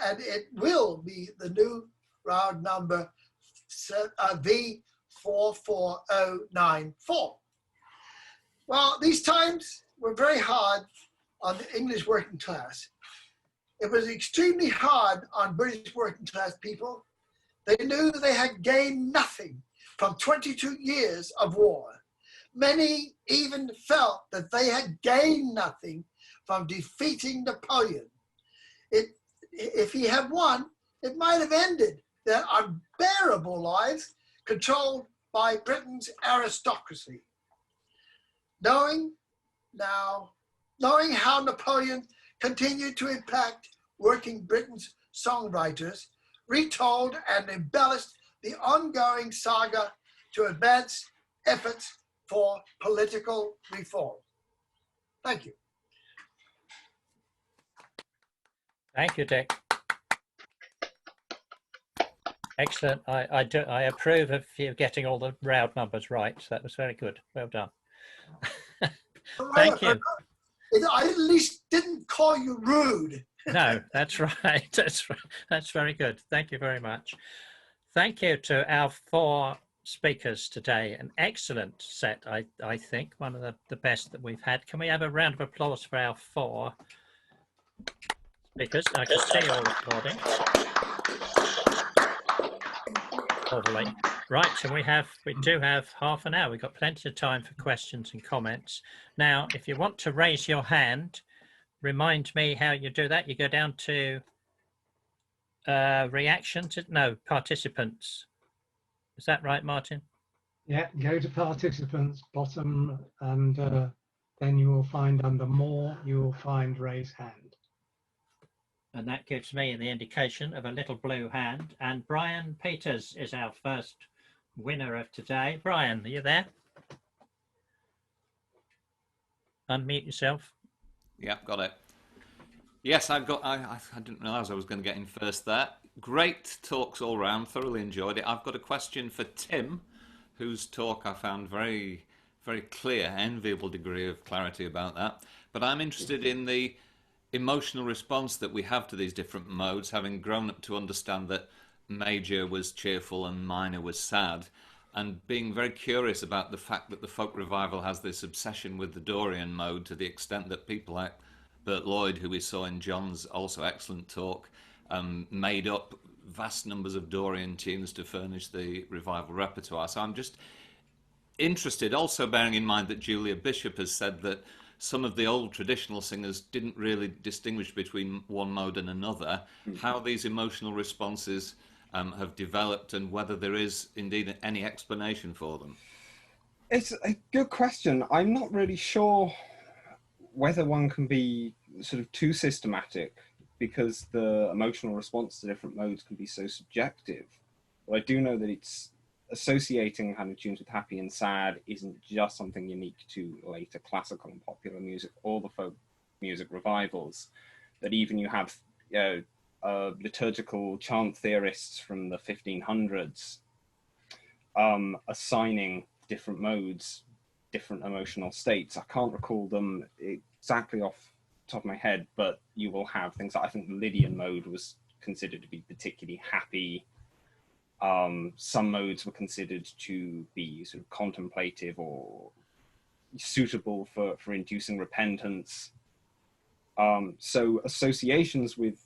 Speaker 10: and it will be the new round number V44094. Well, these times were very hard on the English working class. It was extremely hard on British working class people. They knew they had gained nothing from 22 years of war. Many even felt that they had gained nothing from defeating Napoleon. If he had won, it might have ended their unbearable lives controlled by Britain's aristocracy. Knowing how Napoleon continued to impact working Britain's songwriters, retold and embellished the ongoing saga to advance efforts for political reform. Thank you.
Speaker 1: Thank you, Dick. Excellent. I approve of you getting all the round numbers right. That was very good. Well done. Thank you.
Speaker 10: I at least didn't call you rude.
Speaker 1: No, that's right. That's very good. Thank you very much. Thank you to our 4 speakers today. An excellent set, I think. One of the best that we've had. Can we have a round of applause for our 4 speakers? I can see all recording. Lovely. Right, so we do have half an hour. We've got plenty of time for questions and comments. Now, if you want to raise your hand, remind me how you do that. You go down to participants. Is that right, Martin?
Speaker 3: Yeah, go to participants, bottom, and then you will find under more, you will find raise hand.
Speaker 1: And that gives me the indication of a little blue hand. And Brian Peters is our first winner of today. Brian, are you there? Unmute yourself.
Speaker 11: Yeah, got it. Yes, I didn't realise I was going to get in first there. Great talks all round. Thoroughly enjoyed it. I've got a question for Tim, whose talk I found very, very clear, enviable degree of clarity about that. But I'm interested in the emotional response that we have to these different modes, having grown up to understand that major was cheerful and minor was sad, and being very curious about the fact that the folk revival has this obsession with the Dorian mode to the extent that people like Bert Lloyd, who we saw in John's also excellent talk, made up vast numbers of Dorian tunes to furnish the revival repertoire. So I'm just interested, also bearing in mind that Julia Bishop has said that some of the old traditional singers didn't really distinguish between one mode and another, how these emotional responses have developed and whether there is indeed any explanation for them.
Speaker 6: It's a good question. I'm not really sure whether one can be sort of too systematic, because the emotional response to different modes can be so subjective. But I do know that it's associating kind of tunes with happy and sad isn't just something unique to later classical and popular music or the folk music revivals, that even you have liturgical chant theorists from the 1500s assigning different modes different emotional states. I can't recall them exactly off the top of my head, but you will have things like, I think the Lydian mode was considered to be particularly happy. Some modes were considered to be sort of contemplative or suitable for inducing repentance. So associations with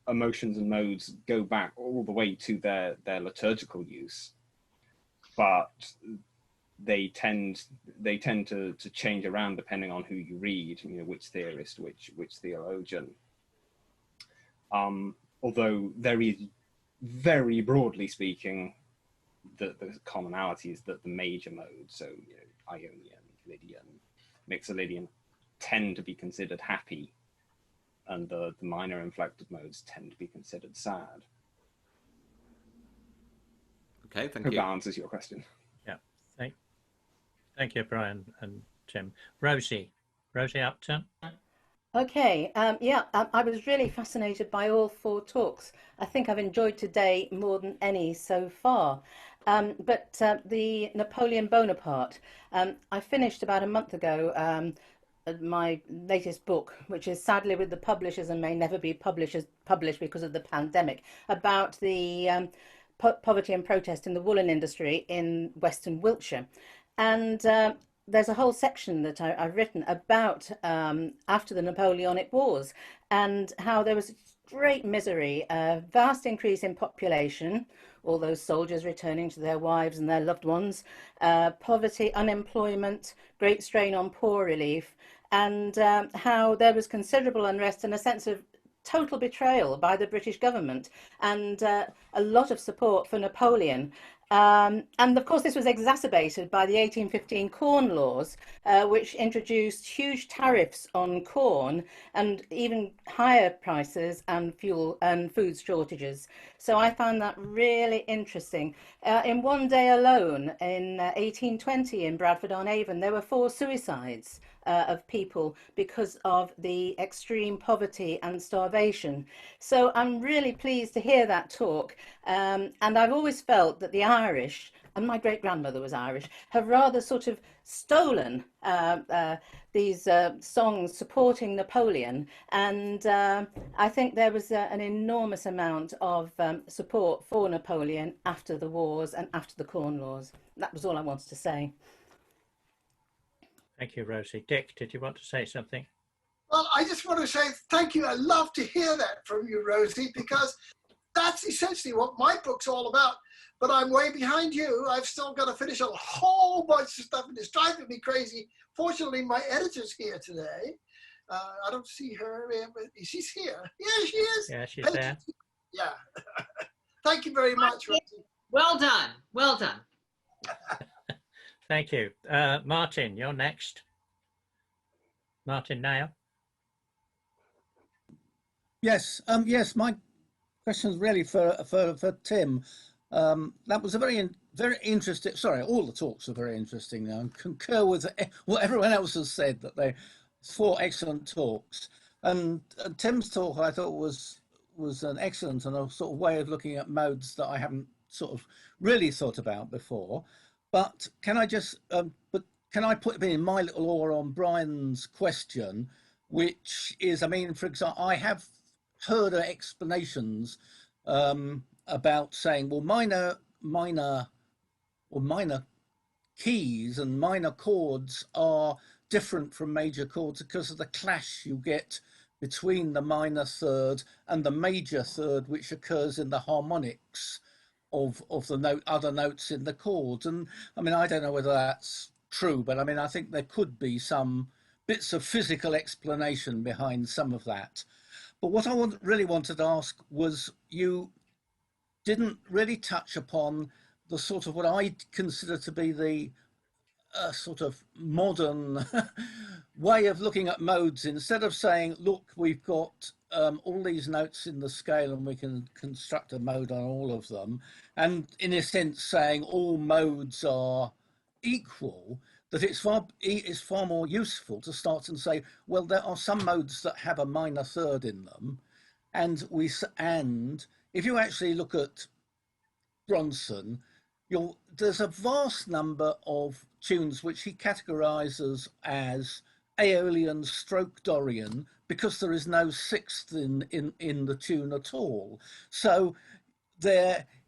Speaker 6: emotions and modes go back all the way to their liturgical use, but they tend to change around depending on who you read, you know, which theorist, which theologian. Although there is, very broadly speaking, the commonality is that the major modes, so you know, Ionian, Lydian, Mixolydian, tend to be considered happy, and the minor inflected modes tend to be considered sad.
Speaker 11: Okay, thank
Speaker 6: Hope
Speaker 11: you.
Speaker 6: that answers your question.
Speaker 1: Yeah, thank you, Brian and Tim. Rosie Upton.
Speaker 12: Okay, I was really fascinated by all 4 talks. I think I've enjoyed today more than any so far. But the Napoleon Bonaparte, I finished about a month ago my latest book, which is sadly with the publishers and may never be published because of the pandemic, about the poverty and protest in the woolen industry in Western Wiltshire. And there's a whole section that I've written about after the Napoleonic Wars and how there was great misery, a vast increase in population, all those soldiers returning to their wives and their loved ones, poverty, unemployment, great strain on poor relief, and how there was considerable unrest and a sense of total betrayal by the British government and a lot of support for Napoleon. And of course, this was exacerbated by the 1815 Corn Laws, which introduced huge tariffs on corn and even higher prices and fuel and food shortages. So I found that really interesting. In one day alone, in 1820 in Bradford-on-Avon, there were 4 suicides of people because of the extreme poverty and starvation. So I'm really pleased to hear that talk. And I've always felt that the Irish, and my great-grandmother was Irish, have rather sort of stolen these songs supporting Napoleon. And I think there was an enormous amount of support for Napoleon after the wars and after the Corn Laws. That was all I wanted to say.
Speaker 1: Thank you, Rosie. Dick, did you want to say something?
Speaker 10: Well, I just want to say thank you. I love to hear that from you, Rosie, because that's essentially what my book's all about. But I'm way behind you. I've still got to finish a whole bunch of stuff and it's driving me crazy. Fortunately, my editor's here today. I don't see her, but she's here. Yeah, she is.
Speaker 1: Yeah, she's there.
Speaker 10: Yeah. Thank you very much, Rosie.
Speaker 13: Well done. Well done.
Speaker 1: Thank you. Martin, you're next. Martin Nail.
Speaker 4: Yes, yes, my question is really for Tim. That was a very interesting, sorry, all the talks are very interesting now, and concur with what everyone else has said, that they 4 excellent talks. And Tim's talk I thought was an excellent and a sort of way of looking at modes that I haven't sort of really thought about before. But can I just, can I put in my little oar on Brian's question, which is, I mean, for example, I have heard explanations about saying, well, minor keys and minor chords are different from major chords because of the clash you get between the minor third and the major third, which occurs in the harmonics of the other notes in the chords. And I mean, I don't know whether that's true, but I mean, I think there could be some bits of physical explanation behind some of that. But what I really wanted to ask was, you didn't really touch upon the sort of what I consider to be the sort of modern way of looking at modes. Instead of saying, look, we've got all these notes in the scale and we can construct a mode on all of them, and in a sense saying all modes are equal, that it's far more useful to start and say, well, there are some modes that have a minor third in them, and if you actually look at Bronson, there's a vast number of tunes which he categorizes as Aeolian stroke Dorian because there is no sixth in the tune at all. So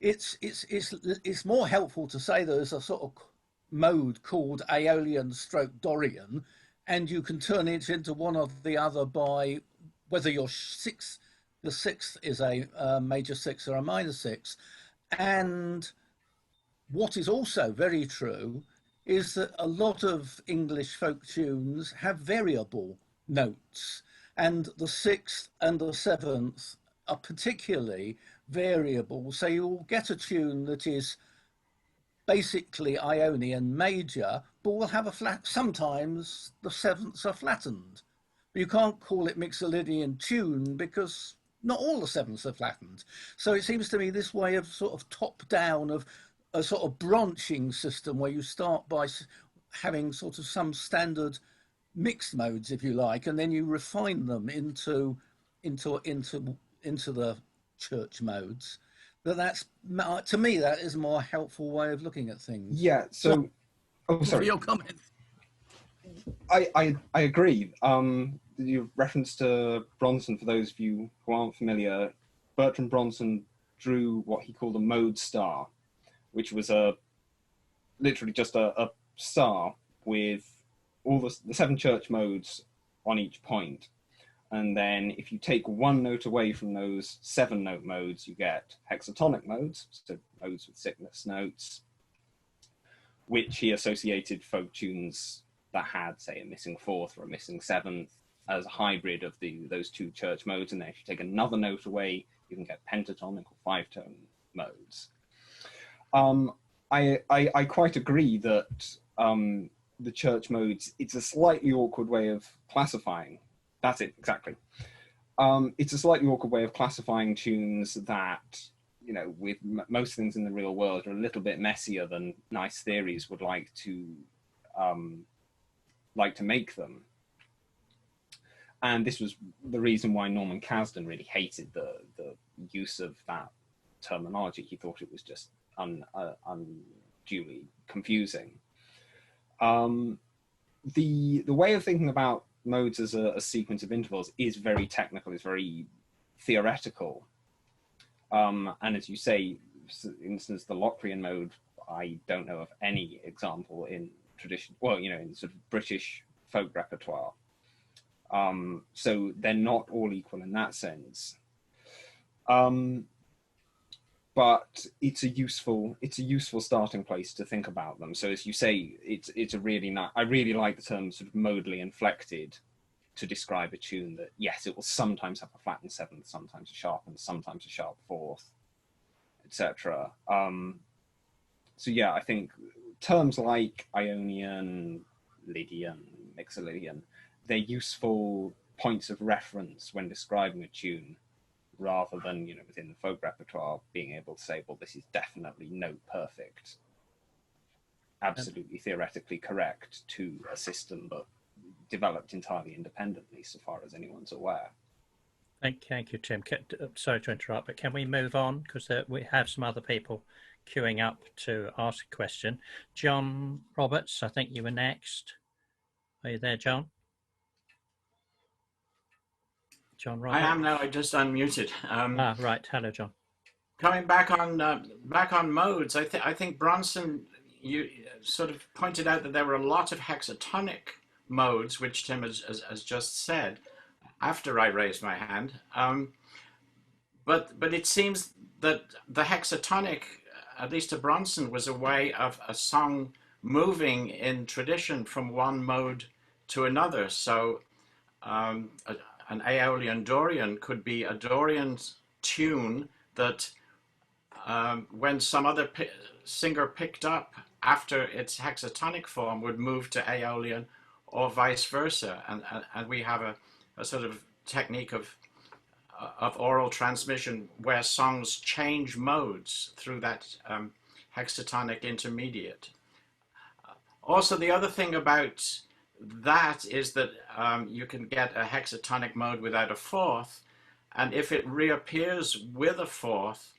Speaker 4: it's more helpful to say there's a sort of mode called Aeolian stroke Dorian, and you can turn it into one or the other by whether the sixth is a major six or a minor six. And what is also very true is that a lot of English folk tunes have variable notes, and the 6th and the 7th are particularly variable. So you'll get a tune that is basically Ionian major, but will have a flat, sometimes the 7ths are flattened. You can't call it Mixolydian tune because not all the 7ths are flattened. So it seems to me this way of sort of top down, of a sort of branching system where you start by having sort of some standard mixed modes, if you like, and then you refine them into the church modes.
Speaker 14: that's to me that is a more helpful way of looking at things.
Speaker 6: Yeah. So,
Speaker 14: For
Speaker 6: sorry.
Speaker 14: your comment.
Speaker 6: I agree. Your reference to Bronson, for those of you who aren't familiar, Bertrand Bronson drew what he called a mode star, which was literally just a star with all the 7 church modes on each point. And then if you take one note away from those 7 note modes, you get hexatonic modes, so modes with sickness notes, which he associated folk tunes that had, say, a missing 4th or a missing 7th as a hybrid of those 2 church modes. And then if you take another note away, you can get pentatonic or 5-tone modes. I quite agree that the church modes, it's a slightly awkward way of classifying. That's it, exactly. It's a slightly awkward way of classifying tunes that, you know, with most things in the real world, are a little bit messier than nice theories would like to make them. And this was the reason why Norman Kasdan really hated the use of that terminology. He thought it was just unduly confusing. The way of thinking about modes as a sequence of intervals is very technical, is very theoretical. And as you say, for instance, the Locrian mode, I don't know of any example in tradition, well, you know, in sort of British folk repertoire. So they're not all equal in that sense. But it's a useful starting place to think about them. So as you say, it's a really nice, I really like the term sort of modally inflected to describe a tune that, yes, it will sometimes have a flattened 7th, sometimes a sharpened, sometimes a sharp 4th, etc. So yeah, I think terms like Ionian, Lydian, Mixolydian, they're useful points of reference when describing a tune, rather than, you know, within the folk repertoire being able to say, well, this is definitely note perfect, absolutely theoretically correct to a system, but developed entirely independently so far as anyone's aware.
Speaker 1: Thank you, Tim. Sorry to interrupt, but can we move on? Because we have some other people queuing up to ask a question. John Roberts, I think you were next. Are you there, John? John Roberts?
Speaker 15: I am now. I just unmuted.
Speaker 1: Right. Hello, John.
Speaker 15: Coming back on modes, I think Bronson, you sort of pointed out that there were a lot of hexatonic modes, which Tim has just said after I raised my hand. But it seems that the hexatonic, at least to Bronson, was a way of a song moving in tradition from one mode to another. So an Aeolian Dorian could be a Dorian tune that when some other singer picked up after its hexatonic form would move to Aeolian, or vice versa. And we have a sort of technique of oral transmission where songs change modes through that hexatonic intermediate. Also, the other thing about that is that you can get a hexatonic mode without a 4th, and if it reappears with a 4th,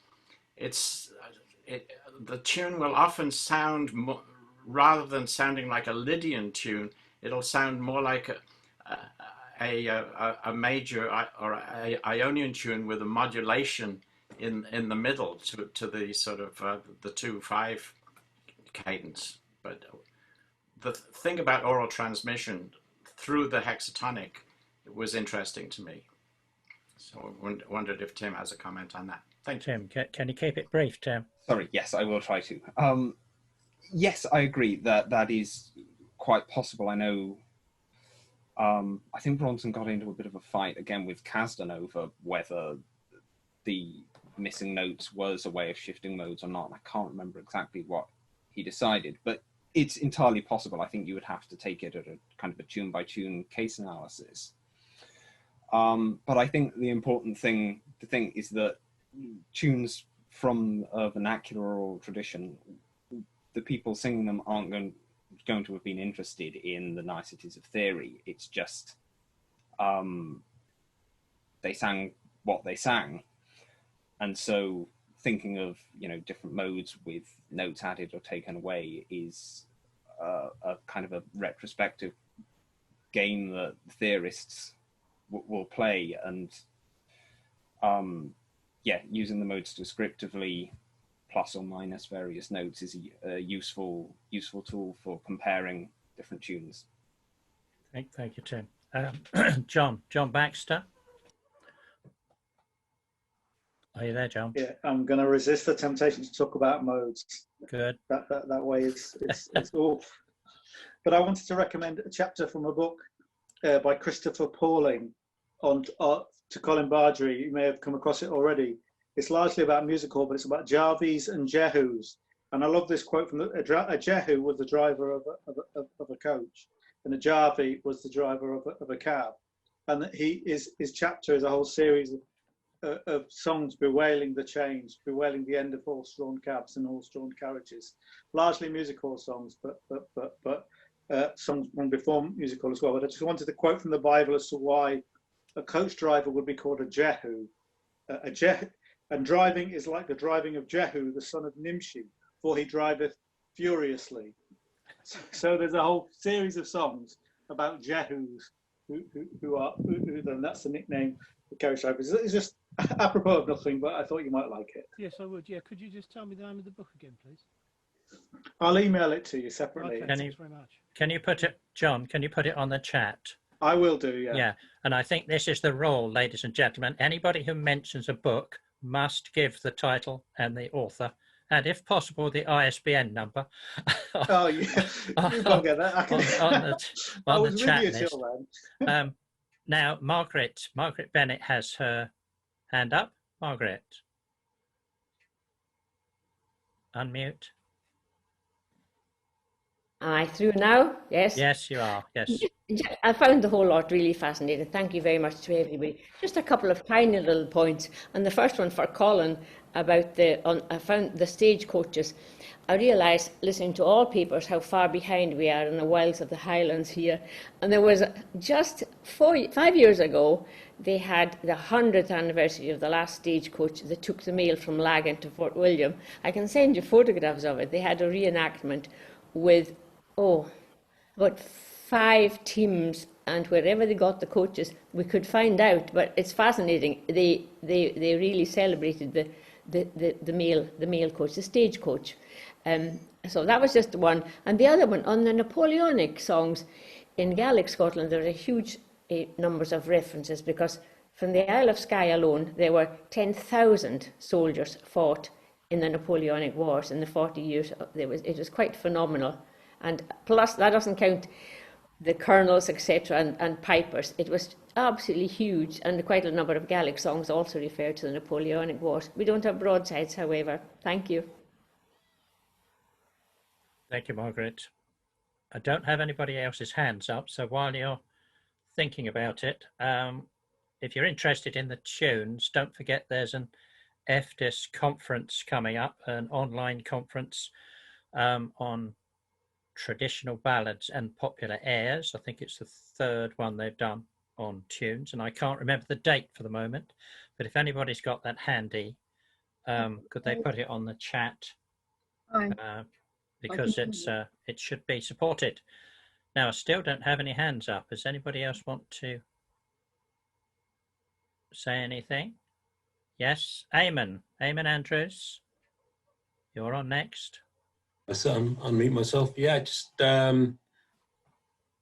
Speaker 15: the tune will often sound rather than sounding like a Lydian tune, it'll sound more like a major or a Ionian tune with a modulation in the middle to the sort of the 2/5 cadence. But the thing about oral transmission through the hexatonic was interesting to me. So I wondered if Tim has a comment on that. Thank you.
Speaker 1: Tim, can you keep it brief, Tim?
Speaker 6: Sorry, yes, I will try to. Yes, I agree that is quite possible. I know, I think Bronson got into a bit of a fight again with Kasdan over whether the missing notes was a way of shifting modes or not. I can't remember exactly what he decided, but it's entirely possible. I think you would have to take it at a kind of a tune-by-tune case analysis. But I think the important thing to think is that tunes from a vernacular oral tradition, the people singing them aren't going to have been interested in the niceties of theory. It's just they sang what they sang. And so thinking of, you know, different modes with notes added or taken away is a kind of a retrospective game that theorists will play, and yeah, using the modes descriptively plus or minus various notes is a useful tool for comparing different tunes.
Speaker 1: Thank you, Tim. John Baxter. Are you there, John?
Speaker 16: Yeah, I'm going to resist the temptation to talk about modes.
Speaker 1: Good.
Speaker 16: That way it's off. But I wanted to recommend a chapter from a book by Christopher Pauling on to Colin Bargery. You may have come across it already. It's largely about musical, but it's about Jarvies and Jehus. And I love this quote from a Jehu was the driver of a coach, and a Jarvie was the driver of a cab. And his chapter is a whole series of songs bewailing the change, bewailing the end of horse-drawn cabs and horse-drawn carriages. Largely musical songs, but songs from before musical as well. But I just wanted to quote from the Bible as to why a coach driver would be called a Jehu. And driving is like the driving of Jehu, the son of Nimshi, for he driveth furiously. So there's a whole series of songs about Jehus, and that's the nickname for coach drivers. It's just apropos of nothing, but I thought you might like it.
Speaker 2: Yes, I would. Yeah, could you just tell me the name of the book again, please?
Speaker 16: I'll email it to you separately.
Speaker 2: Okay, thanks very much.
Speaker 1: Can you put it, John? Can you put it on the chat?
Speaker 16: I will do. Yeah.
Speaker 1: Yeah, and I think this is the rule, ladies and gentlemen. Anybody who mentions a book must give the title and the author, and if possible, the ISBN number.
Speaker 16: Oh yeah, you can't get that.
Speaker 1: On the chat list. Now, Margaret Bennett has her hand up. Margaret, unmute.
Speaker 17: Aye, through now? Yes?
Speaker 1: Yes, you are. Yes.
Speaker 17: I found the whole lot really fascinating. Thank you very much to everybody. Just a couple of tiny little points. And the first one for Colin about I found the stagecoaches. I realised, listening to all papers, how far behind we are in the wilds of the Highlands here. And there was just 5 years ago, they had the 100th anniversary of the last stagecoach that took the mail from Lagan to Fort William. I can send you photographs of it. They had a reenactment with about 5 teams, and wherever they got the coaches, we could find out. But it's fascinating. They really celebrated the mail coach, the stagecoach. So that was just one. And the other one on the Napoleonic songs in Gaelic Scotland, there are huge numbers of references, because from the Isle of Skye alone, there were 10,000 soldiers fought in the Napoleonic Wars in the 40 years. It was quite phenomenal. And plus, that doesn't count the colonels, etc., and pipers. It was absolutely huge, and quite a number of Gaelic songs also refer to the Napoleonic Wars. We don't have broadsides, however. Thank you.
Speaker 1: Thank you, Margaret. I don't have anybody else's hands up, so while you're thinking about it, if you're interested in the tunes, don't forget there's an FDIS conference coming up, an online conference on traditional ballads and popular airs. I think it's the 3rd one they've done on tunes, and I can't remember the date for the moment, but if anybody's got that handy, could they put it on the chat? Because it should be supported. Now, I still don't have any hands up. Does anybody else want to say anything? Yes, Eamon Andrews, you're on next.
Speaker 18: Unmute myself. Yeah, just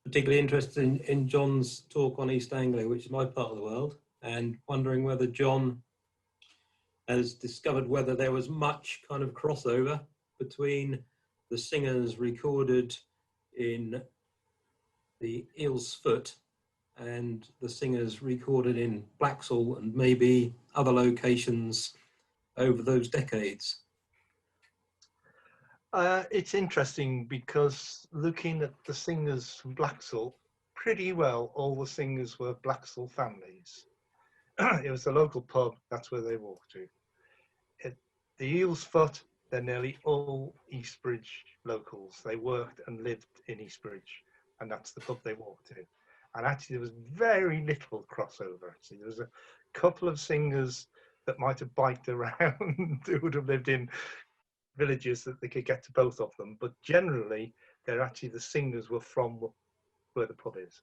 Speaker 18: particularly interested in John's talk on East Anglia, which is my part of the world, and wondering whether John has discovered whether there was much kind of crossover between the singers recorded in the Eel's Foot and the singers recorded in Blacksall and maybe other locations over those decades.
Speaker 8: It's interesting because looking at the singers from Blacksall, pretty well all the singers were Blacksall families. It was the local pub, that's where they walked to. The Eel's Foot, they're nearly all Eastbridge locals. They worked and lived in Eastbridge, and that's the pub they walked to. And actually there was very little crossover. So there was a couple of singers that might have biked around who would have lived in villages that they could get to both of them. But generally, they're actually the singers were from where the pub is.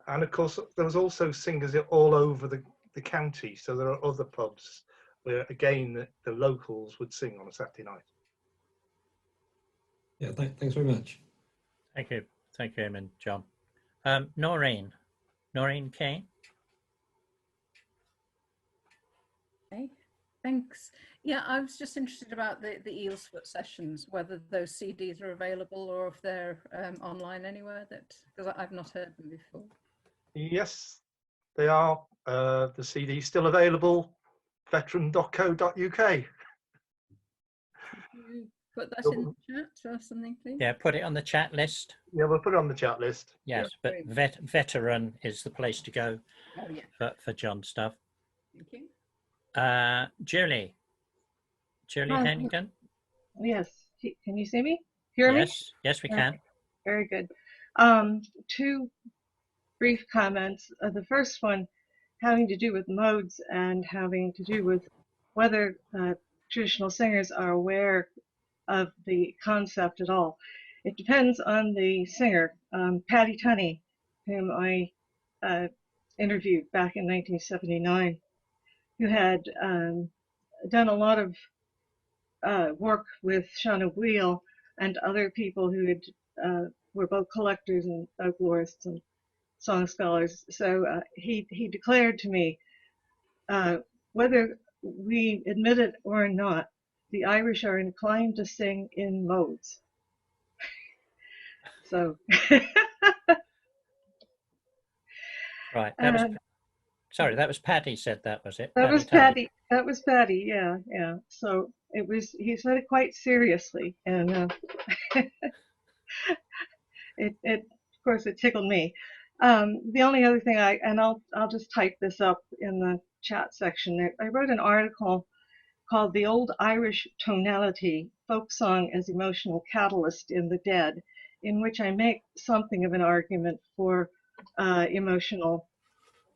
Speaker 8: And of course, there was also singers all over the county. So there are other pubs where, again, the locals would sing on a Saturday night.
Speaker 18: Yeah, thanks very much.
Speaker 1: Thank you, Eamon, John. Noreen Kane.
Speaker 19: Okay, thanks. Yeah, I was just interested about the Eelsfoot sessions, whether those CDs are available or if they're online anywhere, because I've not heard them before.
Speaker 8: Yes, they are. The CD still available, veteran.co.uk.
Speaker 19: Put that in the chat or something, please.
Speaker 1: Yeah, put it on the chat list.
Speaker 8: Yeah, we'll put it on the chat list.
Speaker 1: Yes,
Speaker 19: Yeah,
Speaker 1: but veteran is the place to go
Speaker 19: Oh, yeah.
Speaker 1: for John's stuff.
Speaker 19: Thank you.
Speaker 1: Julie
Speaker 20: Hi.
Speaker 1: Hennigan.
Speaker 20: Yes. Can you see me? Hear me?
Speaker 1: Yes, we can.
Speaker 20: Very good. Two brief comments. The first one having to do with modes and having to do with whether traditional singers are aware of the concept at all. It depends on the singer. Paddy Tunney, whom I interviewed back in 1979, who had done a lot of work with Shauna Wheel and other people who had, were both collectors and folklorists and song scholars. So he declared to me, whether we admit it or not, the Irish are inclined to sing in modes. So.
Speaker 1: Right. That was. Sorry, that was Paddy said that, was it?
Speaker 20: That was Paddy. That was Paddy. Yeah, yeah. So it was. He said it quite seriously, and it of course it tickled me. The only other thing I'll just type this up in the chat section. I wrote an article called "The Old Irish Tonality: Folk Song as Emotional Catalyst in the Dead," in which I make something of an argument for emotional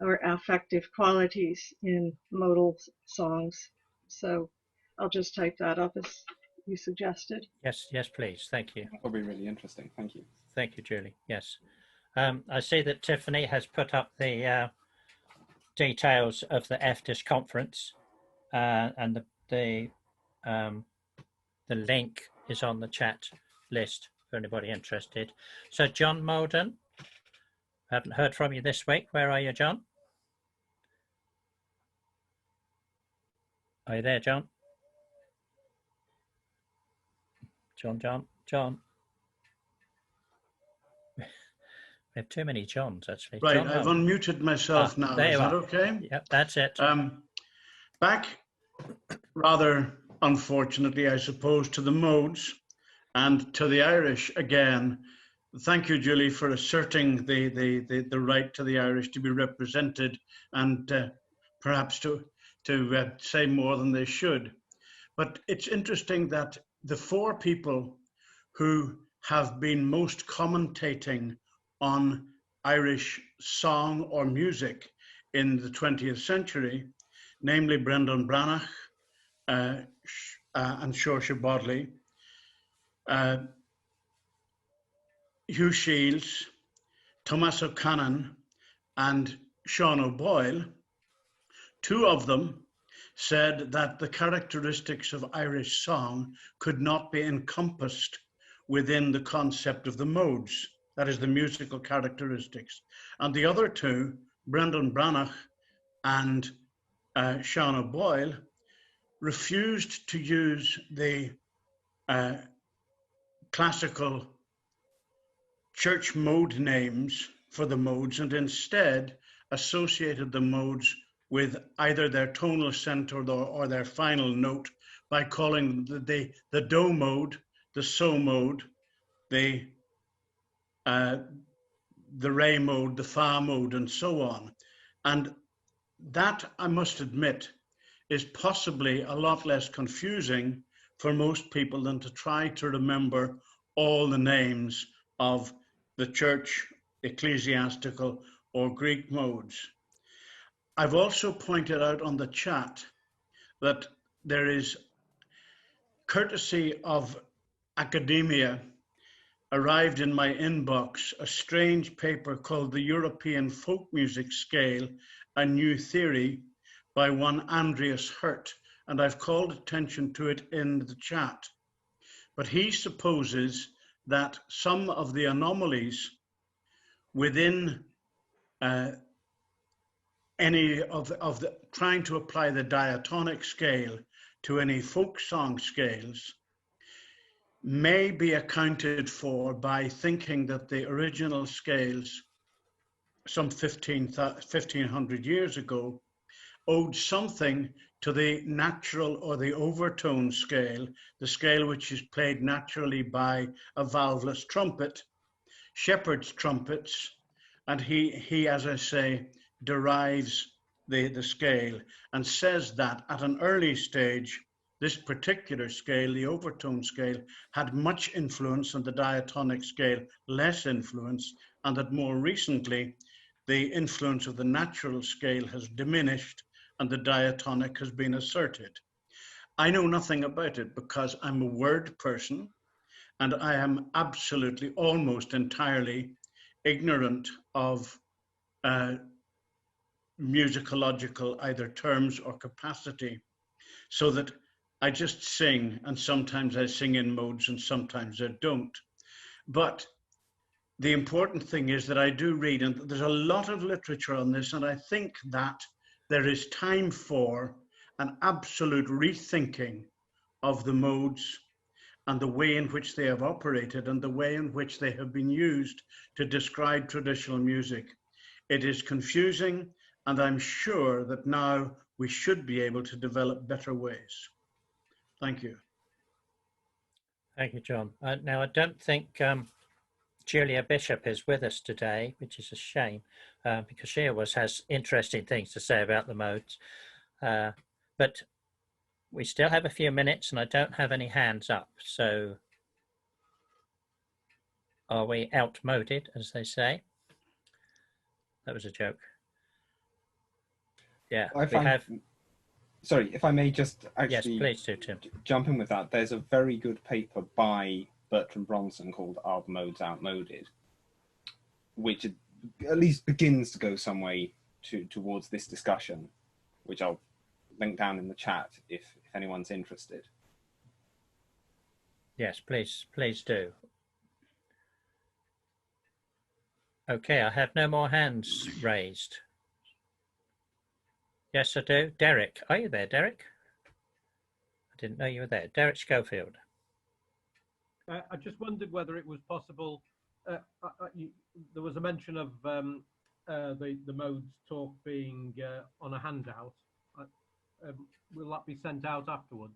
Speaker 20: or affective qualities in modal songs. So I'll just type that up as you suggested.
Speaker 1: Yes, please. Thank you.
Speaker 6: That'll be really interesting. Thank you.
Speaker 1: Thank you, Julie. Yes. I see that Tiffany has put up the details of the EFTIS conference, and the link is on the chat list for anybody interested. So John Moden, haven't heard from you this week. Where are you, John? Are you there, John? John. We have too many Johns, actually.
Speaker 21: Right,
Speaker 1: John
Speaker 21: I've
Speaker 1: Moden.
Speaker 21: unmuted myself now.
Speaker 1: There
Speaker 21: Is
Speaker 1: you
Speaker 21: that
Speaker 1: are.
Speaker 21: okay?
Speaker 1: Yep, that's it.
Speaker 21: Back, rather unfortunately, I suppose, to the modes and to the Irish again. Thank you, Julie, for asserting the right to the Irish to be represented and perhaps to say more than they should. But it's interesting that the four people who have been most commentating on Irish song or music in the 20th century, namely Brendan Branagh and Saoirse Bodley, Hugh Shields, Thomas O'Cannon, and Sean O'Boyle, two of them said that the characteristics of Irish song could not be encompassed within the concept of the modes, that is, the musical characteristics. And the other two, Brendan Branagh and Sean O'Boyle, refused to use the classical church mode names for the modes and instead associated the modes with either their tonal ascent or their final note by calling the do mode, the so mode, the re mode, the fa mode, and so on. And that, I must admit, is possibly a lot less confusing for most people than to try to remember all the names of the church, ecclesiastical, or Greek modes. I've also pointed out on the chat that there is, courtesy of academia, arrived in my inbox a strange paper called The European Folk Music Scale, A New Theory by one Andreas Hurt, and I've called attention to it in the chat. But he supposes that some of the anomalies within any of the trying to apply the diatonic scale to any folk song scales may be accounted for by thinking that the original scales some 1500 years ago owed something to the natural or the overtone scale, the scale which is played naturally by a valveless trumpet, shepherd's trumpets, and he, as I say, derives the scale and says that at an early stage, this particular scale, the overtone scale, had much influence and the diatonic scale less influence, and that more recently, the influence of the natural scale has diminished and the diatonic has been asserted. I know nothing about it because I'm a word person and I am absolutely, almost entirely ignorant of musicological either terms or capacity, so that I just sing, and sometimes I sing in modes and sometimes I don't. But the important thing is that I do read, and there's a lot of literature on this, and I think that there is time for an absolute rethinking of the modes and the way in which they have operated and the way in which they have been used to describe traditional music. It is confusing, and I'm sure that now we should be able to develop better ways. Thank you.
Speaker 1: Thank you, John. Now, I don't think Julia Bishop is with us today, which is a shame, because she always has interesting things to say about the modes. But we still have a few minutes and I don't have any hands up. So are we outmoded, as they say? That was a joke. Yeah,
Speaker 6: Sorry, if I may just actually
Speaker 1: yes, please do, Tim.
Speaker 6: Jump in with that. There's a very good paper by Bertrand Bronson called Are the Modes Outmoded, which at least begins to go some way towards this discussion, which I'll link down in the chat if anyone's interested.
Speaker 1: Yes, please do. Okay, I have no more hands raised. Yes, I do. Derek, are you there, Derek? I didn't know you were there. Derek Schofield.
Speaker 5: I just wondered whether it was possible. There was a mention of the modes talk being on a handout. Will that be sent out afterwards?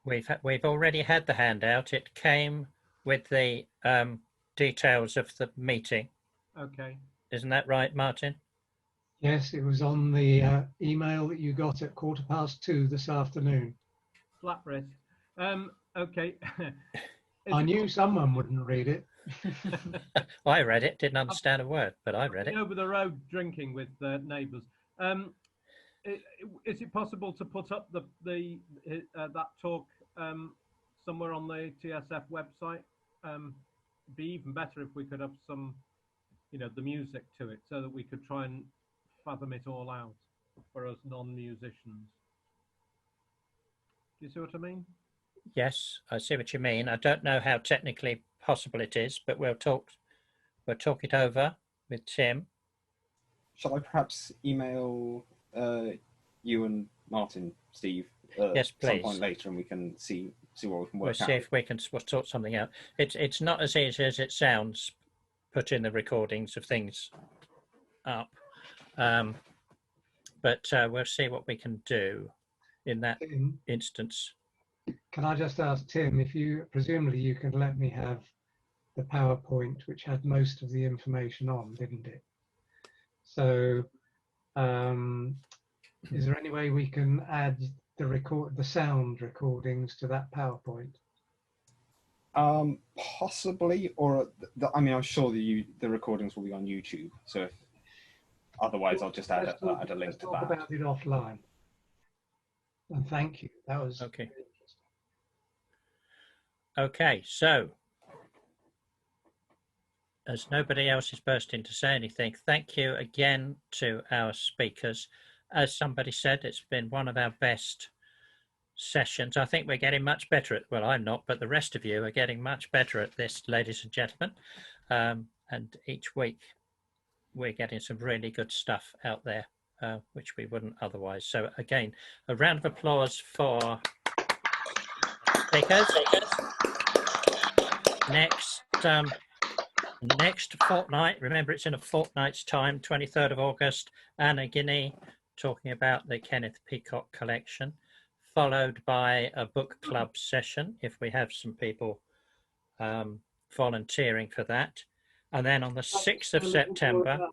Speaker 1: We've already had the handout. It came with the details of the meeting.
Speaker 5: Okay.
Speaker 1: Isn't that right, Martin?
Speaker 3: Yes, it was on the email that you got at 2:15 this afternoon.
Speaker 5: Flat wrist. Okay.
Speaker 3: I knew someone wouldn't read it.
Speaker 1: I read it, didn't understand a word, but I read it.
Speaker 5: Over the road drinking with neighbours. Is it possible to put up that talk somewhere on the TSF website? Be even better if we could have some, the music to it, so that we could try and fathom it all out for us non-musicians. Do you see what I mean?
Speaker 1: Yes, I see what you mean. I don't know how technically possible it is, but we'll talk it over with Tim.
Speaker 6: Shall I perhaps email you and Martin, Steve,
Speaker 1: yes, please,
Speaker 6: some point later, and we can see what we can work out.
Speaker 1: We'll see if we can sort something out. It's not as easy as it sounds, putting the recordings of things up, but we'll see what we can do in that instance.
Speaker 3: Can I just ask Tim, if presumably you can let me have the PowerPoint, which had most of the information on, didn't it? So is there any way we can add the sound recordings to that PowerPoint?
Speaker 6: Possibly, or I mean, I'm sure the recordings will be on YouTube. So Otherwise, I'll just add
Speaker 3: Let's
Speaker 6: a link to
Speaker 3: let's talk
Speaker 6: that.
Speaker 3: about it offline. And thank you. That was
Speaker 1: okay. Okay, so as nobody else is bursting to say anything, thank you again to our speakers. As somebody said, it's been one of our best sessions. I think we're getting much better at, well, I'm not, but the rest of you are getting much better at this, ladies and gentlemen. And each week we're getting some really good stuff out there, which we wouldn't otherwise. So again, a round of applause for speakers. Next fortnight, remember it's in a fortnight's time, 23rd of August, Anna Guinea talking about the Kenneth Peacock collection, followed by a book club session if we have some people volunteering for that. And then on the 6th of September...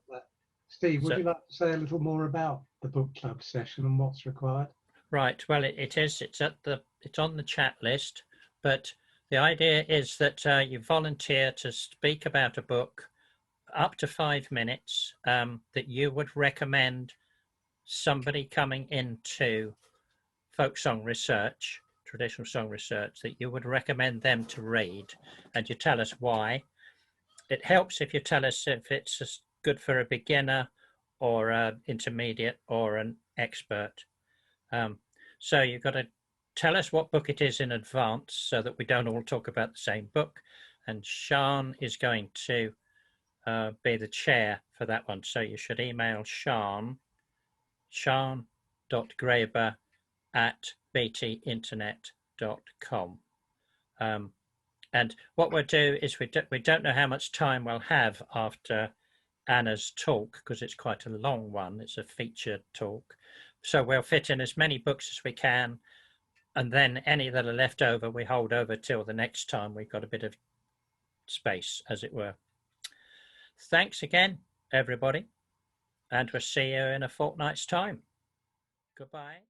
Speaker 3: Steve, would you like to say a little more about the book club session and what's required?
Speaker 1: Right, well, it's on the chat list, but the idea is that you volunteer to speak about a book up to 5 minutes that you would recommend somebody coming into folk song research, traditional song research, that you would recommend them to read, and you tell us why. It helps if you tell us if it's good for a beginner or an intermediate or an expert. So you've got to tell us what book it is in advance so that we don't all talk about the same book. And Sean is going to be the chair for that one. So you should email Sean, sean.graeber@btinternet.com. And what we'll do is we don't know how much time we'll have after Anna's talk, because it's quite a long one. It's a featured talk. So we'll fit in as many books as we can, and then any that are left over, we hold over till the next time we've got a bit of space, as it were. Thanks again, everybody, and we'll see you in a fortnight's time. Goodbye.